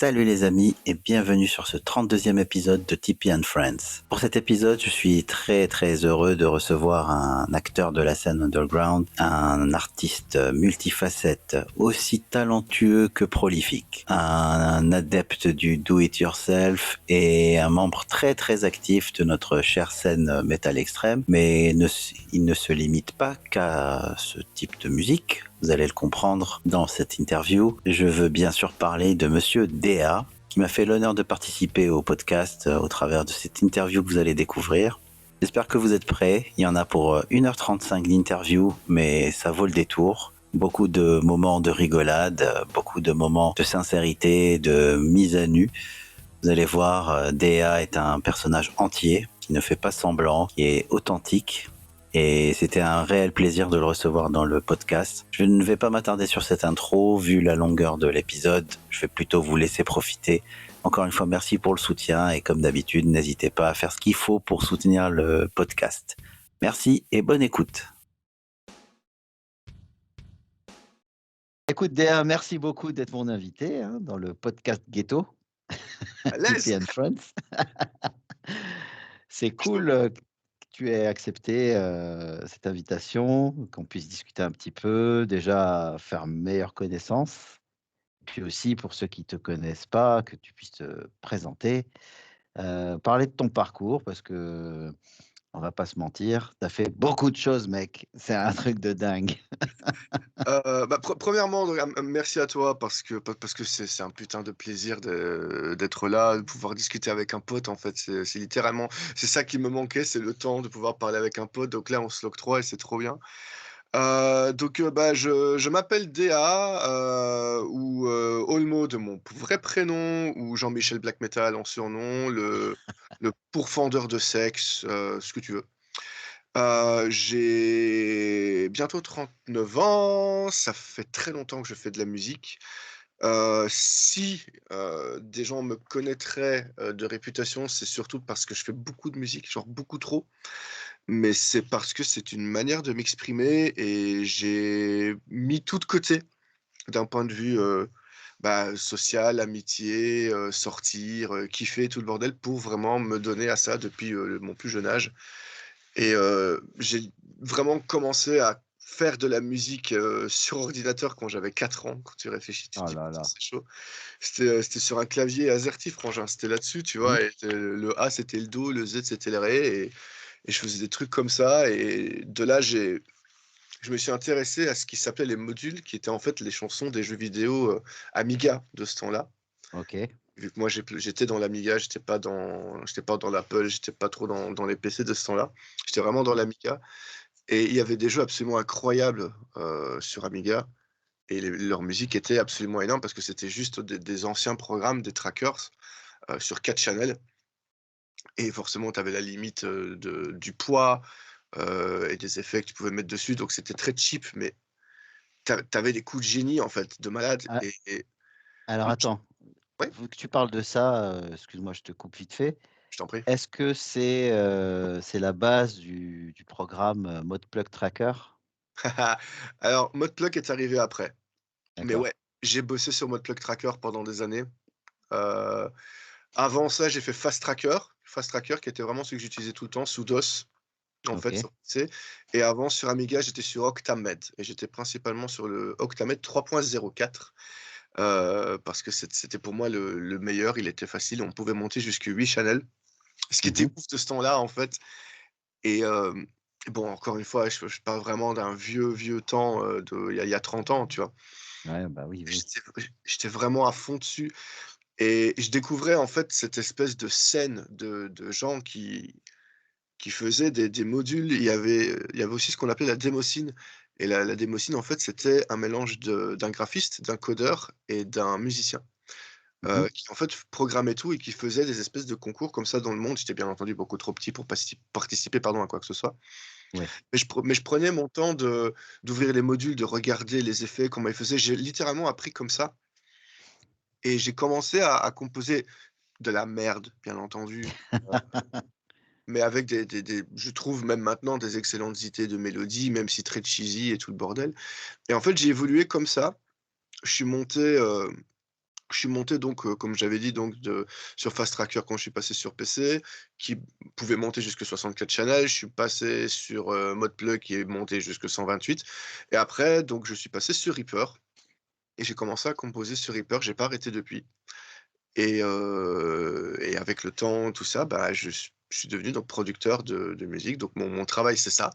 Salut les amis et bienvenue sur ce 32e épisode de Tipeee and Friends. Pour cet épisode, je suis très heureux de recevoir un acteur de la scène underground, un artiste multifacette, aussi talentueux que prolifique, un adepte du do-it-yourself et un membre très actif de notre chère scène metal extrême, mais il ne se limite pas qu'à ce type de musique. Vous allez le comprendre dans cette interview. Je veux bien sûr parler de Monsieur DA, qui m'a fait l'honneur de participer au podcast au travers de cette interview que vous allez découvrir. J'espère que vous êtes prêts. Il y en a pour 1h35 d'interview, mais ça vaut le détour. Beaucoup de moments de rigolade, beaucoup de moments de sincérité, de mise à nu. Vous allez voir, DA est un personnage entier, qui ne fait pas semblant, qui est authentique. Et c'était un réel plaisir de le recevoir dans le podcast. Je ne vais pas m'attarder sur cette intro, vu la longueur de l'épisode. Je vais plutôt vous laisser profiter. Encore une fois, merci pour le soutien et comme d'habitude, n'hésitez pas à faire ce qu'il faut pour soutenir le podcast. Merci et bonne écoute. Écoute, Déa, merci beaucoup d'être mon invité dans le podcast Ghetto, Tipeee and Friends. C'est cool que tu aies accepté cette invitation, qu'on puisse discuter un petit peu, déjà faire meilleure connaissance, puis aussi pour ceux qui ne te connaissent pas, que tu puisses te présenter, parler de ton parcours, parce que on va pas se mentir, tu as fait beaucoup de choses, mec. C'est un truc de dingue. Premièrement, merci à toi parce que c'est un putain de plaisir d'être là, de pouvoir discuter avec un pote, en fait. C'est littéralement c'est ça qui me manquait, c'est le temps de pouvoir parler avec un pote, donc là, on se l'octroie et c'est trop bien. Je m'appelle DA, ou Olmo de mon vrai prénom, ou Jean-Michel Black Metal en surnom, le pourfendeur de sexe, ce que tu veux. J'ai bientôt 39 ans, ça fait très longtemps que je fais de la musique. Si, des gens me connaîtraient, de réputation, c'est surtout parce que je fais beaucoup de musique, genre beaucoup trop, mais c'est parce que c'est une manière de m'exprimer et j'ai mis tout de côté d'un point de vue, social, amitié, sortir, kiffer, tout le bordel pour vraiment me donner à ça depuis, mon plus jeune âge. Et j'ai vraiment commencé à faire de la musique, sur ordinateur quand j'avais 4 ans. Quand tu réfléchis, tu te Oh dis: là «Putain, là. c'est chaud». C'était sur un clavier AZERTY frangin, c'était là-dessus, tu Mmh. vois? Et le A, c'était le do, le Z, c'était le ré et je faisais des trucs comme ça et de là, je me suis intéressé à ce qui s'appelait les modules, qui étaient en fait les chansons des jeux vidéo, Amiga de ce temps-là. OK. Vu que moi j'étais dans l'Amiga, j'étais pas dans l'Apple, j'étais pas trop dans les PC de ce temps-là. J'étais vraiment dans l'Amiga. Et il y avait des jeux absolument incroyables, sur Amiga et leur musique était absolument énorme parce que c'était juste des anciens programmes, des trackers, sur 4 channels et forcément tu avais la limite, du poids, et des effets que tu pouvais mettre dessus donc c'était très cheap mais tu avais des coups de génie en fait, de malade A et alors moi attends, ouais, vu que tu parles de ça, excuse-moi, je te coupe vite fait. je t'en prie. Est-ce que c'est la base du programme, Modplug Tracker? Alors Modplug est arrivé après, mais D'accord, ouais, j'ai bossé sur Modplug Tracker pendant des années. Heu, Avant ça, j'ai fait Fast Tracker. Fast Tracker qui était vraiment celui que j'utilisais tout le temps sous DOS, en fait, OK. sur PC et avant sur Amiga, j'étais sur Octamed et j'étais principalement sur le Octamed 3.04, parce que c'était pour moi le meilleur. Il était facile, on pouvait monter jusque 8 channels, ce qui était Mmh. ouf de ce temps-là, en fait et bon, encore une fois, je parle vraiment d'un vieux temps, il y a 30 ans, tu vois? Ouais, bah, oui, oui. J'étais vraiment à fond dessus. Et je découvrais en fait cette espèce de scène de gens qui faisaient des modules. Il y avait aussi ce qu'on appelait la démoscene et la démoscene en fait, c'était un mélange d'un graphiste, d'un codeur et d'un musicien, Mmh. qui en fait programmait tout et qui faisait des espèces de concours comme ça dans le monde. J'étais bien entendu beaucoup trop petit pour participer, pardon, à quoi que ce soit. Ouais. Mais je prenais mon temps d'ouvrir les modules, de regarder les effets, comment ils faisaient. J'ai littéralement appris comme ça et j'ai commencé à composer de la merde, bien entendu, mais avec des je trouve même maintenant des excellentes idées de mélodie, même si très cheesy et tout le bordel et en fait, j'ai évolué comme ça. Je suis monté, Je suis monté donc, comme j'avais dit donc sur Fast Tracker quand je suis passé sur PC, qui pouvait monter jusque 64 channels. Je suis passé sur, Modplug qui est monté jusque 128 et après donc je suis passé sur Reaper et j'ai commencé à composer sur Reaper. J'ai pas arrêté depuis et avec le temps, tout ça, bah, je suis devenu donc producteur de musique. Donc mon travail, c'est ça,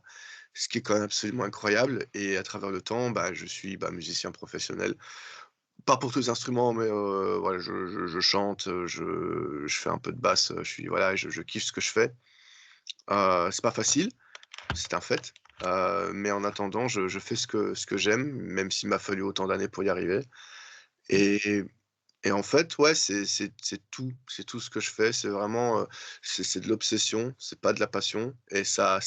ce qui est quand même absolument incroyable et à travers le temps, bah, je suis, bah, musicien professionnel. Pas pour tous les instruments, mais voilà, je chante, je fais un peu de basse, je suis voilà, je kiffe ce que je fais. C'est pas facile, c'est un fait, mais en attendant, je fais ce que j'aime, même s'il m'a fallu autant d'années pour y arriver et en fait, ouais, c'est tout ce que je fais. C'est vraiment, c'est de l'obsession, c'est pas de la passion et ça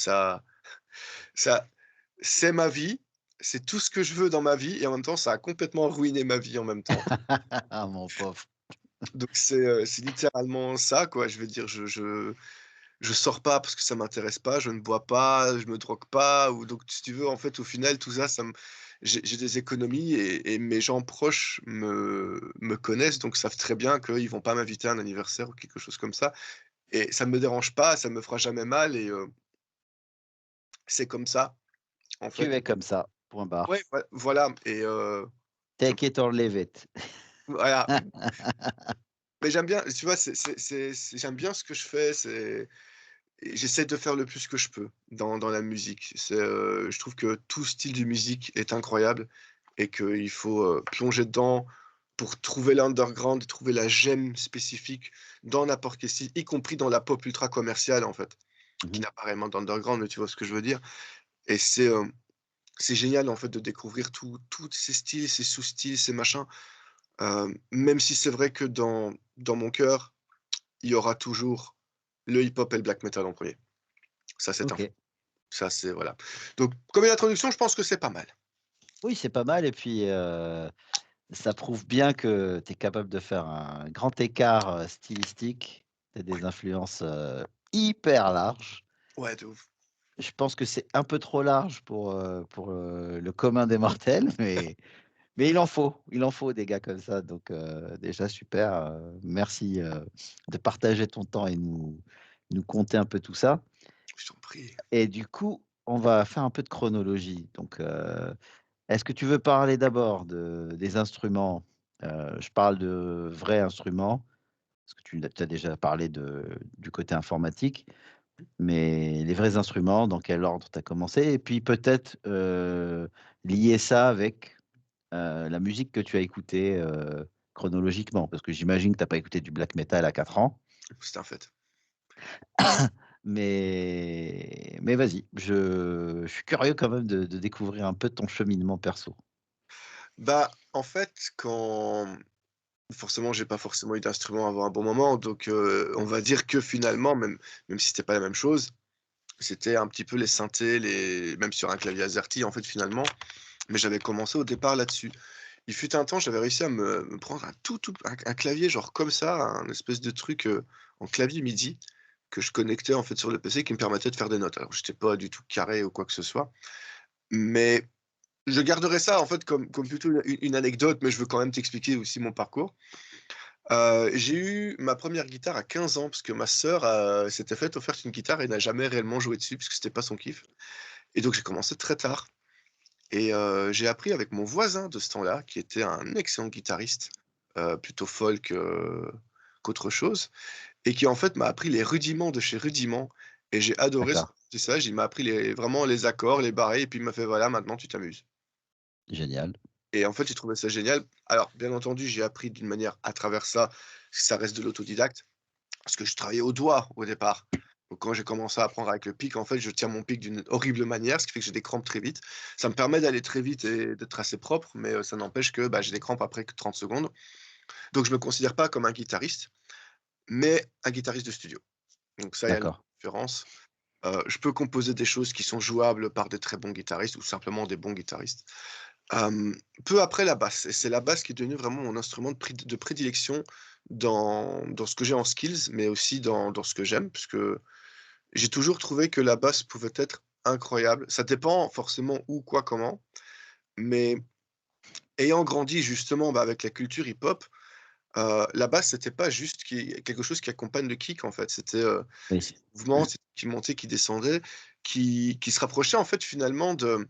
c'est ma vie, c'est tout ce que je veux dans ma vie et en même temps, ça a complètement ruiné ma vie en même temps. Ah mon pauvre. Donc c'est littéralement ça, quoi. Je veux dire, je sors pas parce que ça m'intéresse pas, je ne bois pas, je me drogue pas ou donc si tu veux, en fait, au final, tout ça, ça me j'ai des économies et mes gens proches me connaissent, donc savent très bien qu'ils vont pas m'inviter à un anniversaire ou quelque chose comme ça et ça me dérange pas, ça me fera jamais mal et c'est comme ça, en Tu fait. es comme ça, point barre. Ouais, voilà et je Take it or leave it. voilà, mais j'aime bien, tu vois, j'aime bien ce que je fais, et j'essaie de faire le plus que je peux dans la musique. Je trouve que tout style de musique est incroyable et qu'il faut, plonger dedans pour trouver l'underground, trouver la gemme spécifique dans n'importe quel style, y compris dans la pop ultra commerciale, en fait, qui Mmh. n'a pas réellement d'underground, mais tu vois ce que je veux dire? Et c'est génial, en fait, de découvrir tous ces styles, ces sous-styles, ces machins, même si c'est vrai que dans mon cœur, il y aura toujours le hip-hop et le black metal en premier. Ça, c'est un OK. Ça, c'est voilà. Donc, comme une introduction, je pense que c'est pas mal. Oui, c'est pas mal et puis, ça prouve bien que tu es capable de faire un grand écart, stylistique. Tu as des influences, hyper larges. Ouais, de ouf. Je pense que c'est un peu trop large pour, le commun des mortels, mais il en faut des gars comme ça, donc déjà super, merci, de partager ton temps et nous conter un peu tout ça Je t'en prie. et du coup, on va faire un peu de chronologie, donc est-ce que tu veux parler d'abord des instruments? Je parle de vrais instruments, parce que tu as déjà parlé du côté informatique, mais les vrais instruments, dans quel ordre tu as commencé? Et puis peut-être, lier ça avec, la musique que tu as écoutée, chronologiquement. Parce que j'imagine que tu as pas écouté du black metal à 4 ans. C'est un fait. Mais vas-y, je suis curieux quand même de découvrir un peu ton cheminement perso. Bah, en fait, quand forcément, j'ai pas forcément eu d'instrument avant un bon moment, donc on va dire que finalement, même si c'était pas la même chose, c'était un petit peu les synthés, même sur un clavier AZERTY, en fait, finalement, mais j'avais commencé au départ là-dessus. Il fut un temps, j'avais réussi à me prendre un clavier genre comme ça, un espèce de truc, en clavier MIDI que je connectais, en fait, sur le PC qui me permettait de faire des notes. Alors j'étais pas du tout carré ou quoi que ce soit, mais je garderai ça, en fait, comme plutôt une anecdote, mais je veux quand même t'expliquer aussi mon parcours. J'ai eu ma première guitare à 15 ans parce que ma sœur, s'était faite offerte une guitare et n'a jamais réellement joué dessus puisque c'était pas son kiff et donc j'ai commencé très tard et j'ai appris avec mon voisin de ce temps-là, qui était un excellent guitariste, plutôt folk, qu'autre chose et qui, en fait, m'a appris les rudiments de chez rudiments et j'ai adoré son D'accord, apprentissage. Il m'a appris vraiment les accords, les barrés et puis il m'a fait: «Voilà, maintenant tu t'amuses». génial. Et en fait, j'ai trouvé ça génial. Alors, bien entendu, j'ai appris d'une manière à travers ça, ça reste de l'autodidacte, parce que je travaillais au doigt au départ. Donc quand j'ai commencé à apprendre avec le pic, en fait, je tiens mon pic d'une horrible manière, ce qui fait que j'ai des crampes très vite. Ça me permet d'aller très vite et d'être assez propre, mais ça n'empêche que, bah, j'ai des crampes après que 30 secondes. Donc je me considère pas comme un guitariste, mais un guitariste de studio. Donc ça, il y a une D'accord. différence. Je peux composer des choses qui sont jouables par des très bons guitaristes ou simplement des bons guitaristes. Hem, Peu après la basse et c'est la basse qui est devenue vraiment mon instrument de prédilection dans ce que j'ai en skills, mais aussi dans ce que j'aime, puisque j'ai toujours trouvé que la basse pouvait être incroyable. Ça dépend forcément où, quoi, comment, mais ayant grandi justement, bah, avec la culture hip-hop, la basse, c'était pas juste quelque chose qui accompagne le kick, en fait. C'était, Oui. c'est un mouvement, c'est qui montait, qui descendait, qui se rapprochait, en fait, finalement de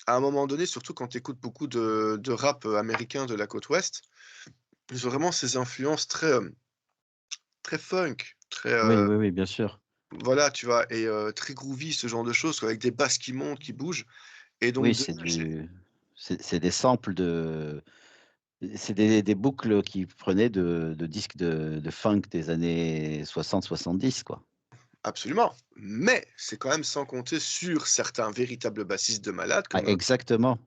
à un moment donné, surtout quand tu écoutes beaucoup de rap, américain de la côte ouest, ils ont vraiment ces influences très, très funk, très, Oui, oui, oui, bien sûr. voilà, tu vois? Et très groovy, ce genre de choses, quoi, avec des basses qui montent, qui bougent et Oui, donc de là, j'ai c'est des samples c'est des boucles qui prenaient de disques de funk des années 60-70, quoi. absolument, mais c'est quand même sans compter sur certains véritables bassistes de malades Ah, comme, exactement.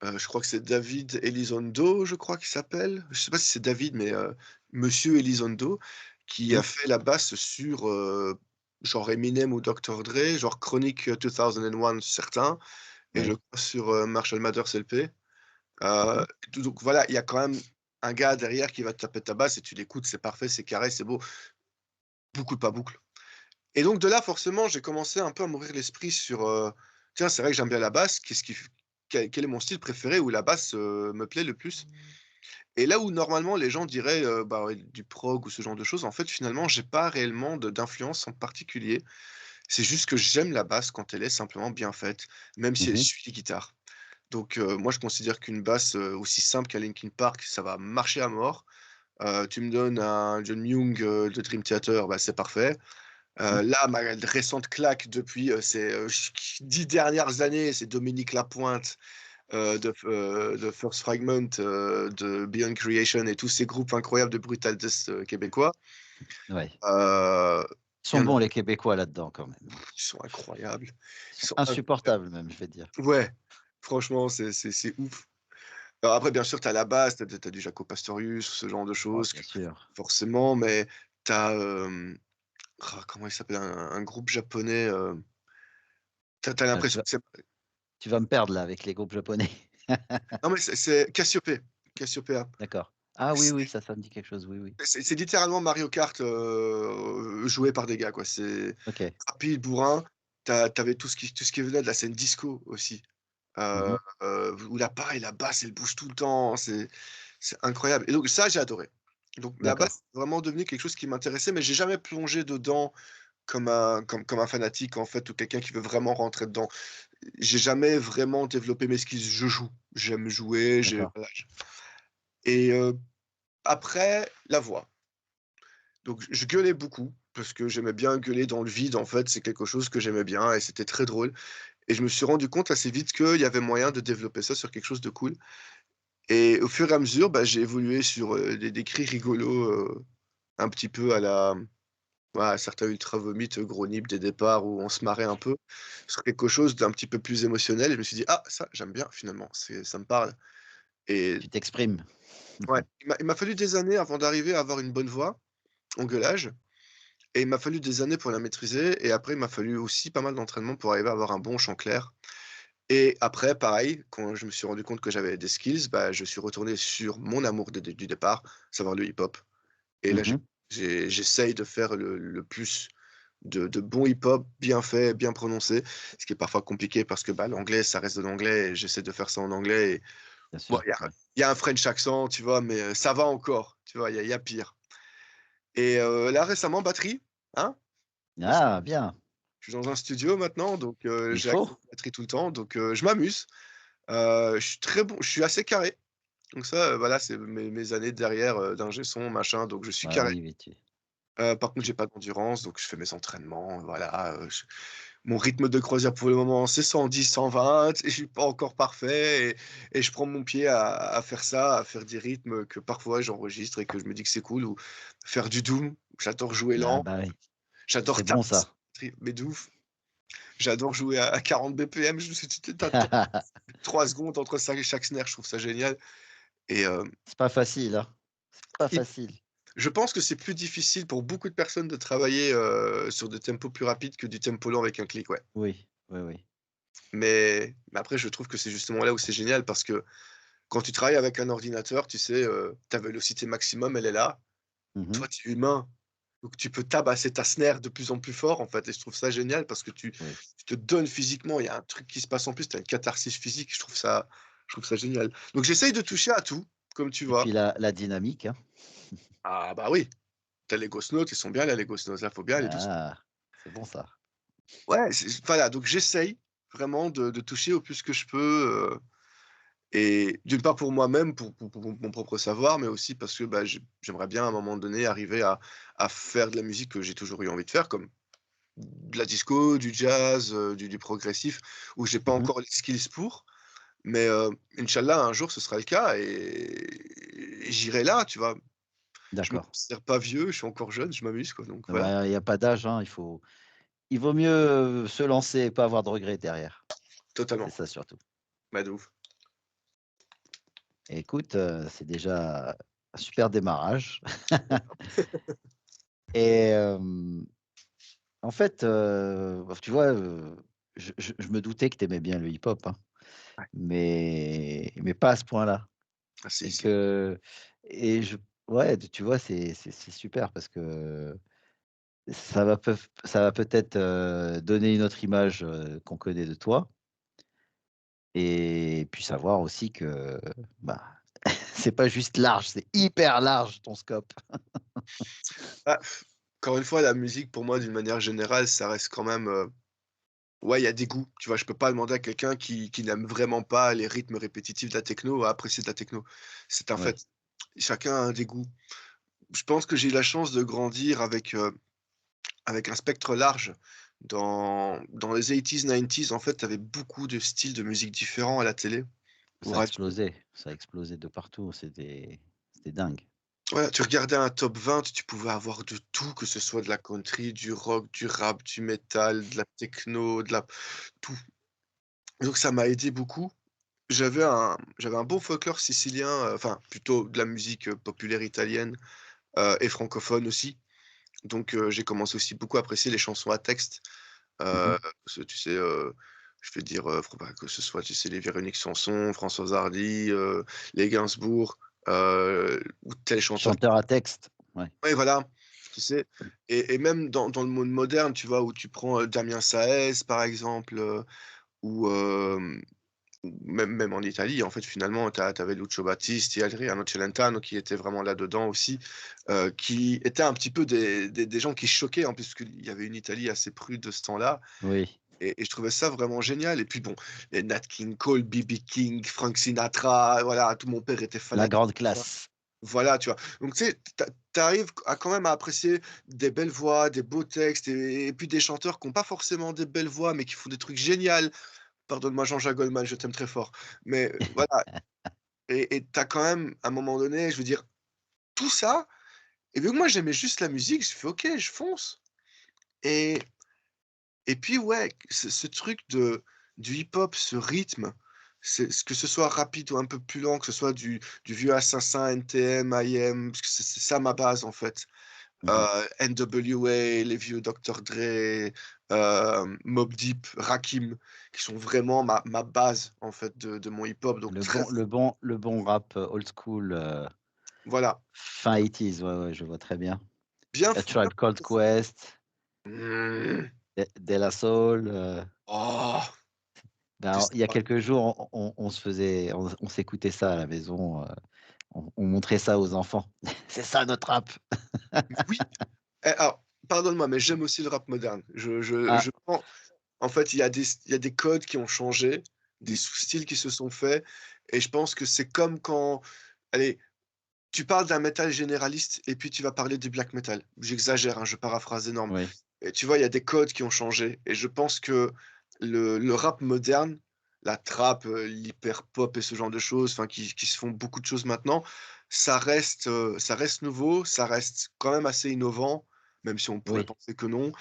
je crois que c'est David Elizondo, je crois qu'il s'appelle. Je sais pas si c'est David, mais, monsieur Elizondo, qui a Mmh. fait la basse sur, genre Eminem ou Dr. Dre, genre Chronic 2001 certains et je Oui. crois sur, Marshall Mathers LP. Mmh. Heu, donc voilà, il y a quand même un gars derrière qui va te taper ta basse et tu l'écoutes, c'est parfait, c'est carré, c'est beau. Boucle pas boucle. Et donc de là, forcément, j'ai commencé un peu à m'ouvrir l'esprit sur, tiens, c'est vrai que j'aime bien la basse, qu'est-ce qui f quel est mon style préféré où la basse, me plaît le plus? Et là où normalement les gens diraient, bah, ouais, du prog ou ce genre de choses, en fait, finalement, j'ai pas réellement d'influence en particulier. C'est juste que j'aime la basse quand elle est simplement bien faite, même si elle Mmh. suit les guitares. Donc moi, je considère qu'une basse, aussi simple qu'un Linkin Park, ça va marcher à mort. Tu me donnes un John Myung, de Dream Theater, bah, c'est parfait. Mmh. Là, ma récente claque depuis, ces, 10 dernières années, c'est Dominique Lapointe, de First Fragment, de Beyond Creation et tous ces groupes incroyables de brutal death, québécois. Ouais. Heu, Ils il y sont en a bons les Québécois là-dedans quand même, hein. qui sont incroyables. Ils Ils sont sont incroyables. insupportables même, je vais dire. Ouais, franchement, c'est ouf. Alors après, bien sûr, tu as la base, tu as du Jaco Pastorius, ce genre de Oh, choses bien que sûr. forcément, mais tu as, comment il s'appelle? Un groupe japonais, tu as Ah, l'impression que c'est tu vas me perdre là avec les groupes japonais. non, mais c'est Cassiopeia. Cassiopeia. D'accord. Ah oui, C'est oui, ça me dit quelque chose, oui, oui. c'est littéralement Mario Kart, joué par des gars, quoi. C'est OK. rapide, bourrin. Tu avais tout ce qui venait de la scène disco aussi, Mmh. où là, pareil, la basse, elle bouge tout le temps, c'est incroyable et donc ça, j'ai adoré. Donc la D'accord. basse, c'est vraiment devenu quelque chose qui m'intéressait, mais j'ai jamais plongé dedans comme un fanatique, en fait, ou quelqu'un qui veut vraiment rentrer dedans. J'ai jamais vraiment développé mes skills. Je joue, j'aime jouer, j'ai D'accord. voilà, et après, la voix. Donc je gueulais beaucoup parce que j'aimais bien gueuler dans le vide, en fait, c'est quelque chose que j'aimais bien et c'était très drôle et je me suis rendu compte assez vite qu'il y avait moyen de développer ça sur quelque chose de cool et au fur et à mesure, bah, j'ai évolué sur, des cris rigolos, un petit peu à la ouais, certains Ultra Vomit, Gros Nip, des départs où on se marrait un peu sur quelque chose d'un petit peu plus émotionnel et je me suis dit: «Ah ça, j'aime bien finalement, ça me parle» et Tu t'exprimes. ouais, il m'a fallu des années avant d'arriver à avoir une bonne voix en gueulage. Et il m'a fallu des années pour la maîtriser et après il m'a fallu aussi pas mal d'entraînement pour arriver à avoir un bon chant clair et après pareil, quand je me suis rendu compte que j'avais des skills, bah, je suis retourné sur mon amour du départ, savoir le hip-hop et là Mmh. j'essaye de faire le plus de bon hip-hop bien fait, bien prononcé, ce qui est parfois compliqué parce que, bah, l'anglais ça reste de l'anglais et j'essaie de faire ça en anglais et Bien bon sûr, il y a ouais. il y a un French accent, tu vois? Mais, ça va encore, tu vois? Il y a pire et là récemment batterie, hein? Ah bien, Je suis dans un studio maintenant, donc il j'ai faut. accès à la batterie tout le temps, donc je m'amuse. Je suis très bon, je suis assez carré. Donc ça, voilà, c'est mes années derrière, d'ingé son, machin, donc je suis Bah carré. oui, oui, Par contre, tu j'ai pas d'endurance, donc je fais mes entraînements, voilà, mon rythme de croisière pour le moment, c'est 110-120 et je suis pas encore parfait et je prends mon pied à faire ça, à faire des rythmes que parfois j'enregistre et que je me dis que c'est cool ou faire du doom. J'adore jouer ah lent, bah oui, j'adore c'est bon taper sur ça. la batterie, mais de ouf. J'adore jouer à 40 BPM, je sais tu tu 3 secondes entre chaque snare, je trouve ça génial et C'est pas facile, hein. C'est pas il facile. je pense que c'est plus difficile pour beaucoup de personnes de travailler, sur des tempos plus rapides que du tempo lent avec un clic, ouais. Oui, oui, oui. Mais après je trouve que c'est justement là où c'est génial parce que quand tu travailles avec un ordinateur, tu sais, ta vélocité maximum, elle est là. Mmh. Toi, tu es humain, donc tu peux tabasser ta snare de plus en plus fort, en fait et je trouve ça génial parce que Oui. tu te donnes physiquement, il y a un truc qui se passe en plus, tu as une catharsis physique, je trouve ça génial. Donc j'essaye de toucher à tout, comme tu Et vois. puis la dynamique, hein. Ah bah oui, tu les Ghost Notes, ils sont bien là, les Ghost Notes, là, faut bien aller doucement. Ah, c'est bon ça. Ouais, voilà, donc j'essaye vraiment de toucher au plus que je peux, et d'une part pour moi-même, pour mon propre savoir, mais aussi parce que, bah, j'aimerais bien à un moment donné arriver à faire de la musique que j'ai toujours eu envie de faire, comme de la disco, du jazz, du progressif, où j'ai pas Mmh. encore les skills pour, mais inch'Allah, un jour, ce sera le cas et j'irai là, tu vois? Je me D'accord. considère pas vieux, je suis encore jeune, je m'amuse, quoi, donc voilà, Bah, il y a pas d'âge, hein, il vaut mieux, se lancer et pas avoir de regrets derrière. C'est totalement. ça surtout. Bah, de ouf. Et écoute, c'est déjà un super démarrage et en fait, tu vois, je me doutais que tu aimais bien le hip-hop, hein, Ouais. mais pas à ce point-là Ah si, et si. que et je ouais, tu vois, c'est super parce que ça va peut-être, donner une autre image, qu'on connaît de toi et puis savoir aussi que, bah, c'est pas juste large, c'est hyper large ton scope. Bah, encore une fois, la musique pour moi, d'une manière générale, ça reste quand même, ouais, il y a des goûts, tu vois? Je peux pas demander à quelqu'un qui n'aime vraiment pas les rythmes répétitifs de la techno à apprécier de la techno. C'est un Oui, fait. Chacun a des goûts. Je pense que j'ai eu la chance de grandir avec un spectre large. Dans les 80s, 90s, en fait, tu avais beaucoup de styles de musique différents à la télé ou radio. ça a explosé de partout, c'était dingue. Ouais, tu regardais un top 20, tu pouvais avoir de tout, que ce soit de la country, du rock, du rap, du métal, de la techno, de la tout. Donc ça m'a aidé beaucoup. J'avais un bon folklore sicilien, enfin plutôt de la musique, populaire italienne, et francophone aussi. Donc j'ai commencé aussi beaucoup à apprécier les chansons à texte, Mmh. parce que tu sais, je vais dire, faut pas que ce soit, tu sais, les Véronique Sanson, Françoise Hardy, les Gainsbourg, ou tel chanteur. Chanteur à texte, ouais. Ouais, voilà, tu sais? Et même dans le monde moderne, tu vois? Où tu prends, Damien Saez, par exemple, ou même en Italie, en fait, finalement, tu avais Lucio Battisti, Adriano Celentano qui étaient vraiment là-dedans aussi, qui étaient un petit peu des gens qui choquaient, en plus, parce qu'il y avait une Italie assez prude de ce temps-là, Oui, et je trouvais ça vraiment génial. Et puis bon, les Nat King Cole, B.B. King, Frank Sinatra, voilà, tout mon père était la fanatique grande de ça. classe. Voilà, tu vois? Donc tu sais, tu arrives à quand même à apprécier des belles voix, des beaux textes, et puis des chanteurs qui ont pas forcément des belles voix, mais qui font des trucs génial. Pardonne-moi Jean-Jacques Goldman, je t'aime très fort. Mais voilà, et tu as quand même, à un moment donné, je veux dire, tout ça, et vu que moi j'aimais juste la musique, je fais: «OK, je fonce», et puis ouais, ce truc du hip-hop, ce rythme, que ce soit rapide ou un peu plus lent, que ce soit du vieux Assassin, NTM, IM, parce que c'est ça ma base, en fait. Mmh. NWA, les vieux Dr. Dre, Mobb Deep, Rakim, qui sont vraiment ma base, en fait, de mon hip-hop, donc très Le bon rap, old school, voilà, fin 80s, ouais, ouais, je vois très bien. bien A f bien Tribe Called Quest, mmh, De La Soul, oh, ben, il y a quelques jours, on se faisait on s'écoutait ça à la maison, on montrait ça aux enfants. C'est ça notre rap! oui, alors, pardonne-moi, mais j'aime aussi le rap moderne. Ah, Je prends en fait, il y a des codes qui ont changé, des sous-styles qui se sont faits, et je pense que c'est comme quand, allez, tu parles d'un métal généraliste et puis tu vas parler du black metal. J'exagère, hein, je paraphrase énorme. oui, Et tu vois, il y a des codes qui ont changé, et je pense que le rap moderne, la trap, l'hyper pop et ce genre de choses, enfin qui se font beaucoup de choses maintenant, ça reste nouveau, ça reste quand même assez innovant, même si on pourrait oui, penser que non,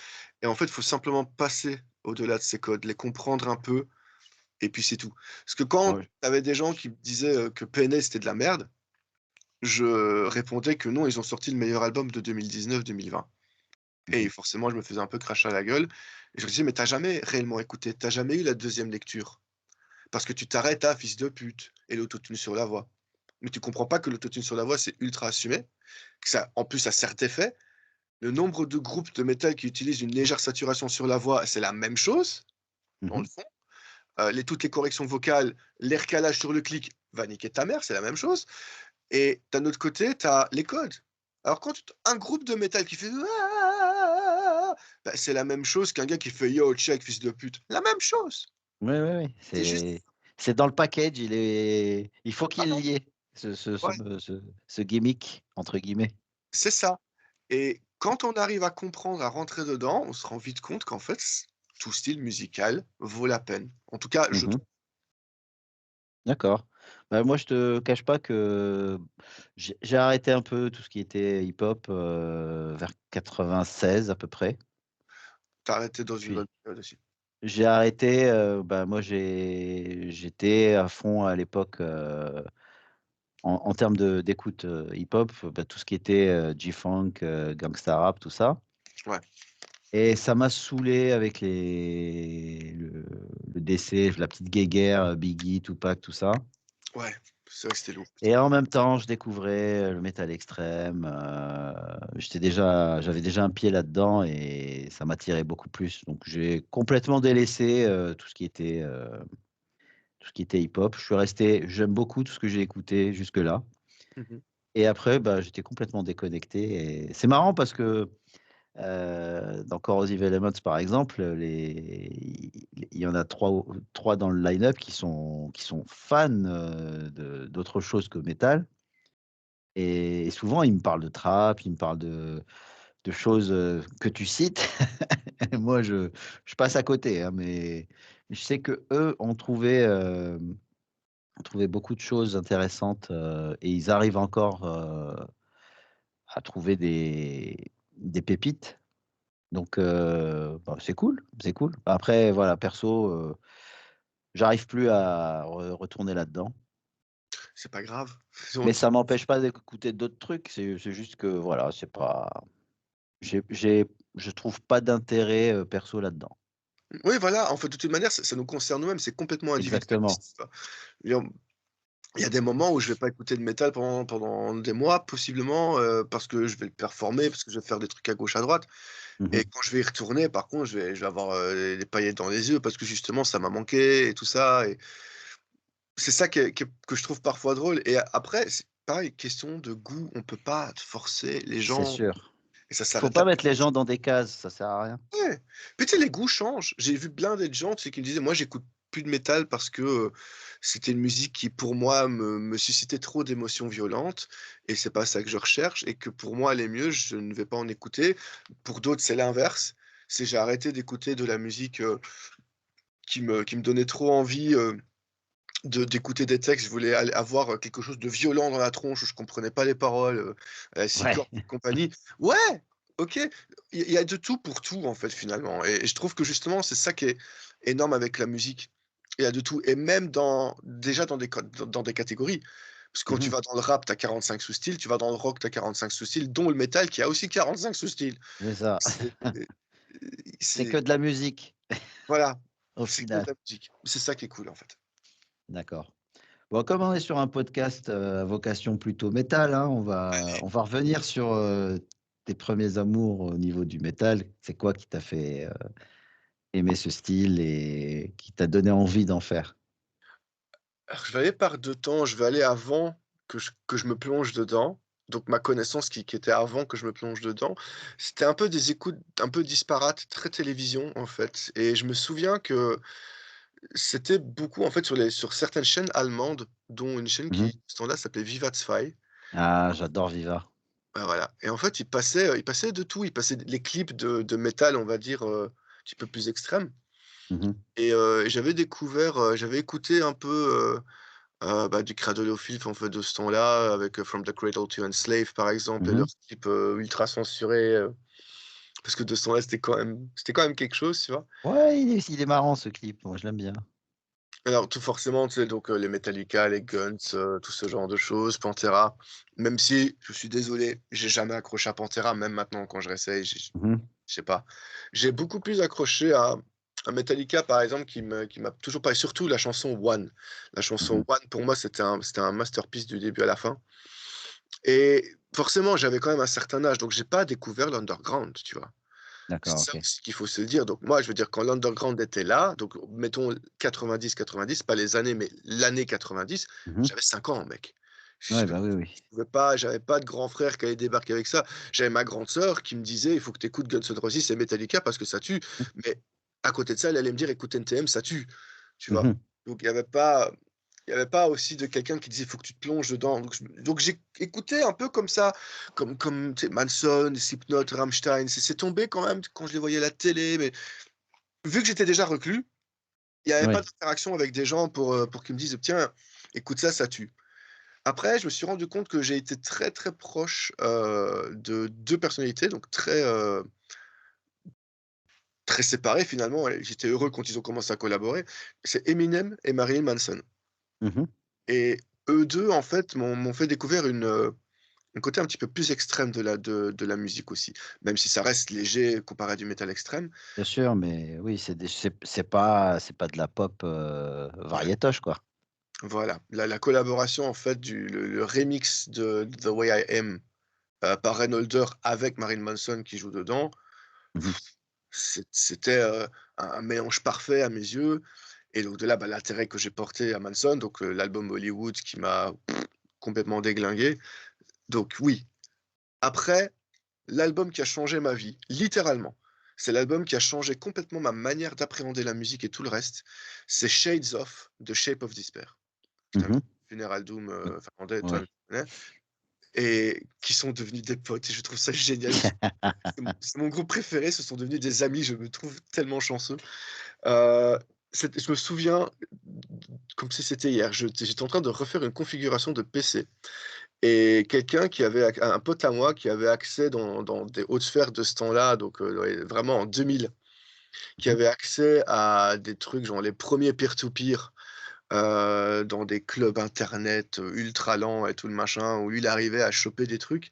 et en fait, il faut simplement passer au-delà de ces codes, les comprendre un peu, et puis c'est tout. Parce que quand ouais, tu avais des gens qui me disaient, que PNL c'était de la merde, je répondais que non, ils ont sorti le meilleur album de 2019-2020. mmh Et mh, forcément, je me faisais un peu cracher à la gueule, et je me disais: «Mais tu as jamais réellement écouté, tu as jamais eu la deuxième lecture. Parce que tu t'arrêtes à fils de pute et l'autotune sur la voix. Mais tu comprends pas que l'autotune sur la voix, c'est ultra assumé, que ça en plus, ça sert d'effet. Le nombre de groupes de métal qui utilisent une légère saturation sur la voix, c'est la même chose, dans le mmh. fond. Toutes les corrections vocales, les recalages sur le clic, va niquer ta mère, c'est la même chose, et d'un autre côté, tu as les codes. Alors quand un groupe de métal qui fait «Ouah», bah, c'est la même chose qu'un gars qui fait «Yo, check, fils de pute». La même chose! Oui, oui, oui, C'est juste c'est dans le package, il faut qu'il voilà, y ait ouais, ce «gimmick» entre guillemets. c'est ça et quand on arrive à comprendre, à rentrer dedans, on se rend vite compte qu'en fait, tout style musical vaut la peine. En tout cas, je Mmh. trouve. D'accord. Bah, moi, je te cache pas que j'ai arrêté un peu tout ce qui était hip-hop, vers 96 à peu près. Tu arrêté dans une bonne Puis période aussi. j'ai arrêté, bah, moi j'étais à fond à l'époque, en termes d'écoute, hip-hop, bah, tout ce qui était, G-funk, gangsta rap, tout ça. Ouais, Et ça m'a saoulé avec le décès, la petite guéguerre, Biggie, Tupac, tout ça. ouais, c'est vrai que c'était lourd. Et en même temps, je découvrais, le métal extrême, j'avais déjà un pied là-dedans et ça m'attirait beaucoup plus. Donc j'ai complètement délaissé, tout ce qui était hip-hop. J'aime beaucoup tout ce que j'ai écouté jusque-là Mmh. et après, bah, j'étais complètement déconnecté et c'est marrant parce que, dans Corrosive Elements, par exemple, il y en a 3 dans le line-up qui sont fans, d'autre chose que métal et souvent ils me parlent de trap, ils me parlent de choses, que tu cites. Et moi je passe à côté, hein, mais je sais qu'eux ont trouvé beaucoup de choses intéressantes, et ils arrivent encore, à trouver des pépites. Donc bah, c'est cool, c'est cool. Après voilà, perso, j'arrive plus à retourner là-dedans. C'est pas grave. Mais ça m'empêche pas d'écouter d'autres trucs. C'est juste que voilà, c'est pas je trouve pas d'intérêt, perso là-dedans. Oui, voilà, en fait, de toute manière, ça nous concerne nous-mêmes, c'est complètement Exactement, individualiste, tu vois? Je veux dire, il y a des moments où je vais pas écouter de métal pendant des mois possiblement, parce que je vais le performer, parce que je vais faire des trucs à gauche, à droite mmh. et quand je vais y retourner, par contre, je vais avoir, les paillettes dans les yeux parce que justement ça m'a manqué et tout ça et c'est ça que je trouve parfois drôle et après, c'est pareil, question de goût, on peut pas forcer les C'est gens sûr. et ça Faut s'arrête là. pas mettre les gens dans des cases, ça sert à rien. Ouais, puis tu sais, les goûts changent. J'ai vu blindé de gens, tu sais, qui me disaient: «Moi, j'écoute plus de métal parce que, c'était une musique qui, pour moi, me suscitait trop d'émotions violentes et c'est pas ça que je recherche et que pour moi, aller mieux, je ne vais pas en écouter». Pour d'autres, c'est l'inverse. C'est j'ai arrêté d'écouter de la musique, qui me donnait trop envie, d'écouter des textes. Je voulais avoir, quelque chose de violent dans la tronche où je comprenais pas les paroles, à la 6 Ouais. cordes et compagnie. Ouais, OK, il y a de tout pour tout, en fait, finalement et je trouve que justement, c'est ça qui est énorme avec la musique. Il y a de tout et même déjà dans des catégories. Parce que quand tu Mmh. vas dans le rap, tu as 45 sous-styles, tu vas dans le rock, tu as 45 sous-styles, dont le métal qui a aussi 45 sous-styles. C'est ça. C'est C'est que c'est de la musique, voilà, au c'est que de final. la musique. C'est ça qui est cool, en fait. D'accord. Bon, comme on est sur un podcast, à vocation plutôt métal, hein, on va revenir sur, tes premiers amours au niveau du métal. C'est quoi qui t'a fait, aimer ce style et qui t'a donné envie d'en faire? Alors, je vais aller par 2 temps, je vais aller avant que je me plonge dedans. Donc ma connaissance qui était avant que je me plonge dedans, c'était un peu des écoutes un peu disparates, très télévision, en fait et je me souviens que c'était beaucoup, en fait, sur certaines chaînes allemandes, dont une chaîne Mmh. qui, ce temps-là, s'appelait Viva 2. Ah, j'adore Viva. Bah, voilà et en fait, il passait de tout. Il passait les clips de métal, on va dire, un petit peu plus extrêmes Mmh. et j'avais découvert, j'avais écouté un peu, bah, du Cradle of Filth, en fait, de ce temps-là, avec, From the Cradle to Enslave, par exemple et leurs Mmh. clips, ultra censurés, parce que de ce temps-là, c'était quand même quelque chose, tu vois? Ouais, il est marrant ce clip, moi je l'aime bien. Alors tout forcément, tu sais, donc, les Metallica, les Guns, tout ce genre de choses, Pantera, même si, je suis désolé, j'ai jamais accroché à Pantera, même maintenant quand je réessaye, Mmh. je sais pas. J'ai beaucoup plus accroché à Metallica, par exemple, qui m'a toujours pas et surtout la chanson One. La chanson Mmh. One, pour moi, c'était un masterpiece du début à la fin et forcément, j'avais quand même un certain âge, donc j'ai pas découvert l'underground, tu vois? C'est D'accord, ça OK. aussi qu'il faut se le dire, donc moi, je veux dire, quand l'underground était là, donc mettons 90-90, pas les années, mais l'année 90, Mmh. j'avais 5 ans, mec. Ouais, bah, oui, oui. J'avais pas de grand frère qui allait débarquer avec ça. J'avais ma grande sœur qui me disait: «Il faut que tu écoutes Guns N' Roses et Metallica parce que ça tue». Mais à côté de ça, elle allait me dire: «Écoute NTM, ça tue». Tu vois? Mmh. Donc il y avait pas aussi de quelqu'un qui disait: «Il faut que tu te plonges dedans». Donc j'ai écouté un peu comme ça, comme tu sais, Manson, Slipknot, Rammstein. C'est tombé quand même quand je les voyais à la télé, mais vu que j'étais déjà reclus, il y avait pas Oui, d'interaction avec des gens pour qu'ils me disent: «Tiens, écoute ça, ça tue». Après, je me suis rendu compte que j'ai été très, très proche, de 2 personnalités, donc très séparées finalement, et j'étais heureux quand ils ont commencé à collaborer. C'est Eminem et Marilyn Manson, mmh, et eux 2 en fait m'ont fait découvrir un côté un petit peu plus extrême de la musique aussi, même si ça reste léger comparé à du métal extrême. bien sûr, mais oui, c'est pas de la pop, Ouais, variétoche, quoi. voilà. La collaboration en fait le remix de The Way I Am, par Reynolder avec Marilyn Manson qui joue dedans. Mmh. C'était, un mélange parfait à mes yeux, et donc de là, bah, l'intérêt que j'ai porté à Manson, donc l'album Hollywood qui m'a complètement déglingué. Donc oui, après, l'album qui a changé ma vie, littéralement, c'est l'album qui a changé complètement ma manière d'appréhender la musique et tout le reste, c'est Shades of de Shape of Despair. C'est un Mmh. groupe Funeral Doom, finlandais, toi-même Ouais. tu connais, et qui sont devenus des potes, et je trouve ça génial. C'est mon groupe préféré, ce sont devenus des amis, je me trouve tellement chanceux. Heu, je me souviens comme si c'était hier, j'étais en train de refaire une configuration de PC, et quelqu'un qui avait un pote à moi qui avait accès dans des hautes sphères de ce temps-là, donc ouais, vraiment en 2000, qui Mmh. avait accès à des trucs genre les premiers peer-to-peer, dans des clubs internet, ultra lents et tout le machin, où lui il arrivait à choper des trucs.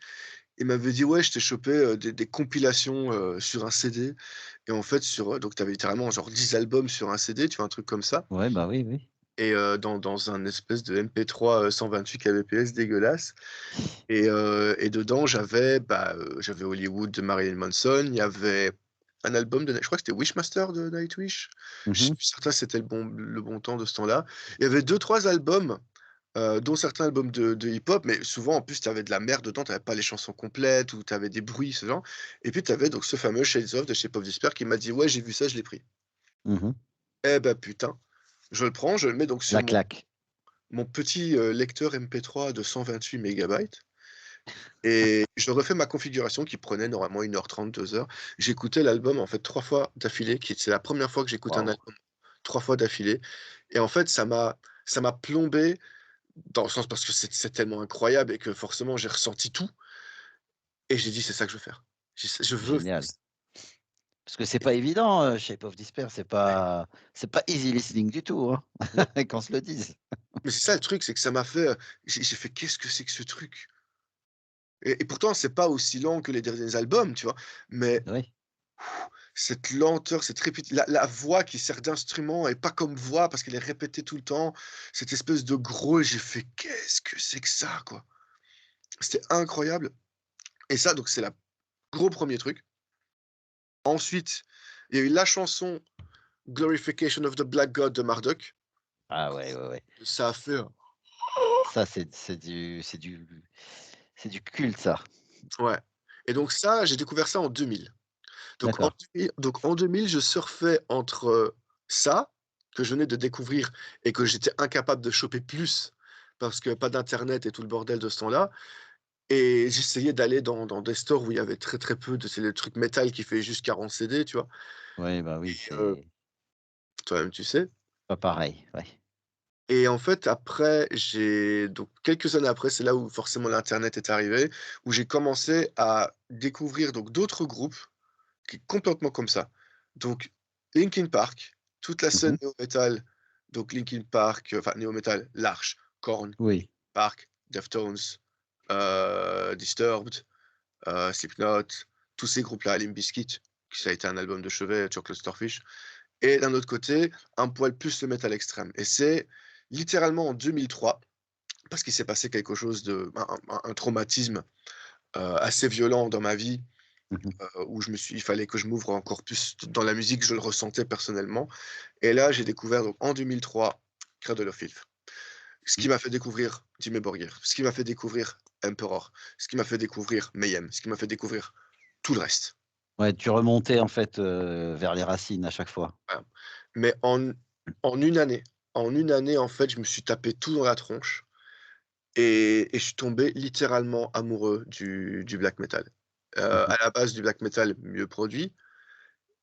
Il m'avait dit: «Ouais, je t'ai chopé, des compilations, sur un CD», et en fait donc tu avais littéralement genre 10 albums sur un CD, tu vois? Un truc comme ça, Ouais, bah, oui, oui. et dans un espèce de MP3, 128 kbps dégueulasse, et dedans j'avais, j'avais Hollywood de Marilyn Manson, il y avait un album je crois que c'était Wishmaster de Nightwish. Je suis Mmh. plus certain si c'était le bon temps de ce temps-là. Il y avait deux trois albums, dont certains albums de hip-hop, mais souvent en plus tu avais de la merde dedans, tu avais pas les chansons complètes ou tu avais des bruits, ce genre, et puis tu avais donc ce fameux Shades of de Shape of Despair qui m'a dit: «Ouais, j'ai vu ça, je l'ai pris». Mmh. Eh bah, putain, je le prends, je le mets donc sur La mon claque. petit, lecteur MP3 de 128 mégabytes, et je refais ma configuration qui prenait normalement 1h30, 2 heures. J'écoutais l'album en fait 3 fois d'affilée, c'est la première fois que j'écoute un Waouh! album 3 fois d'affilée, et en fait ça m'a plombé dans le sens parce que c'est tellement incroyable et que forcément j'ai ressenti tout, et j'ai dit: «C'est ça que je veux faire. Je veux faire Génial. ça». Parce que c'est pas évident, Shape of Despair, c'est pas easy listening du tout, hein, Non, qu'on se le dise. mais c'est ça le truc, c'est que ça m'a fait, j'ai fait: «Qu'est-ce que c'est que ce truc?» Et pourtant c'est pas aussi lent que les derniers albums, tu vois? Mais Oui. cette lenteur, cette la voix qui sert d'instrument et pas comme voix parce qu'elle est répétée tout le temps, cette espèce de gros, j'ai fait: «Qu'est-ce que c'est que ça, quoi?» C'était incroyable, et ça donc c'est la gros premier truc. Ensuite, il y a eu la chanson Glorification of the Black God de Marduk. Ah ouais, ouais, ouais. Ça a fait un Ça, c'est du culte, ça. ouais, et donc ça, j'ai découvert ça en 2000. D'accord. Donc en 2000, je surfais entre, ça, que je venais de découvrir et que j'étais incapable de choper plus, parce que pas d'internet et tout le bordel de ce temps-là, et j'essayais d'aller dans des stores où il y avait très, très peu c'est le truc métal qui fait juste 40 CD, tu vois? Oui, bah, oui, Heu, c'est toi-même tu sais, pas pareil, ouais. et en fait après j'ai donc quelques années après, c'est là où forcément l'internet est arrivé, où j'ai commencé à découvrir donc d'autres groupes qui est complètement comme ça. Donc Linkin Park, toute la scène Mmh. néo-metal, donc Linkin Park, enfin néo-metal, L'Arche, Korn, Oui. Park, Deftones, Disturbed, Slipknot, tous ces groupes-là, Limp Bizkit, qui ça a été un album de chevet, Chocolate Starfish, et d'un autre côté, un poil plus le métal extrême, et c'est littéralement en 2003, parce qu'il s'est passé quelque chose un traumatisme, assez violent dans ma vie, Mmh. où il fallait que je m'ouvre encore plus dans la musique, je le ressentais personnellement, et là, j'ai découvert donc en 2003 Cradle of Filth. Ce qui Mmh. m'a fait découvrir Dimmu Borgir, ce qui m'a fait découvrir Emperor, ce qui m'a fait découvrir Mayhem, ce qui m'a fait découvrir tout le reste. Ouais, tu remontais en fait, vers les racines à chaque fois. Voilà. Mais en une année en fait, je me suis tapé tout dans la tronche et je suis tombé littéralement amoureux du black metal. Mmh mh. À la base du black metal mieux produit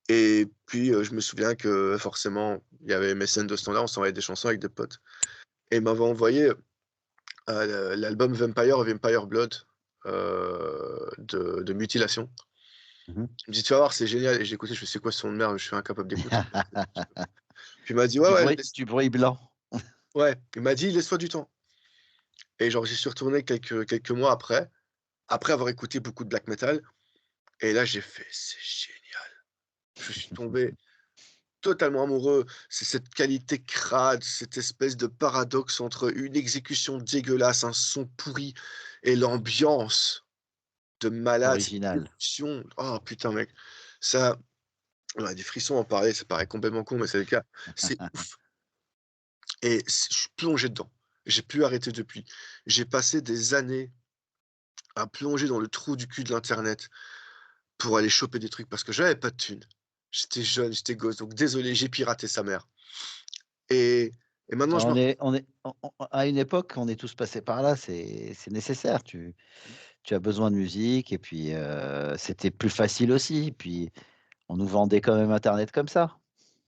et puis, je me souviens que forcément, il y avait mes scènes de standard, on s'envoyait des chansons avec des potes et ils m'avaient envoyé, l'album Vampire Blood, de Mutilation. Mmh. Il me dit: «Tu vas voir, c'est génial» et j'ai écouté, je fais: «C'est quoi ce son de merde? Je suis incapable d'écouter». Puis il m'a dit: «Ouais, ouais, laisse» Du bruit blanc. ouais, il m'a dit: «Laisse-toi du temps» et genre j'y suis retourné quelques mois après, après avoir écouté beaucoup de black metal et là j'ai fait: «C'est génial». Je suis tombé totalement amoureux. C'est cette qualité crade, cette espèce de paradoxe entre une exécution dégueulasse, un son pourri et l'ambiance de malade, cette Original. émotion. Oh putain mec, ça on a des frissons à en parler, ça paraît complètement con, mais c'est le cas. C'est ouf et je suis plongé dedans. J'ai pu arrêter depuis. J'ai passé des années à plonger dans le trou du cul de l'internet pour aller choper des trucs parce que j'avais pas de thunes. J'étais jeune, j'étais gosse, donc désolé, j'ai piraté sa mère et maintenant je me On à une époque, on est tous passés par là, c'est nécessaire. Tu as besoin de musique et puis, c'était plus facile aussi. Puis on nous vendait quand même internet comme ça,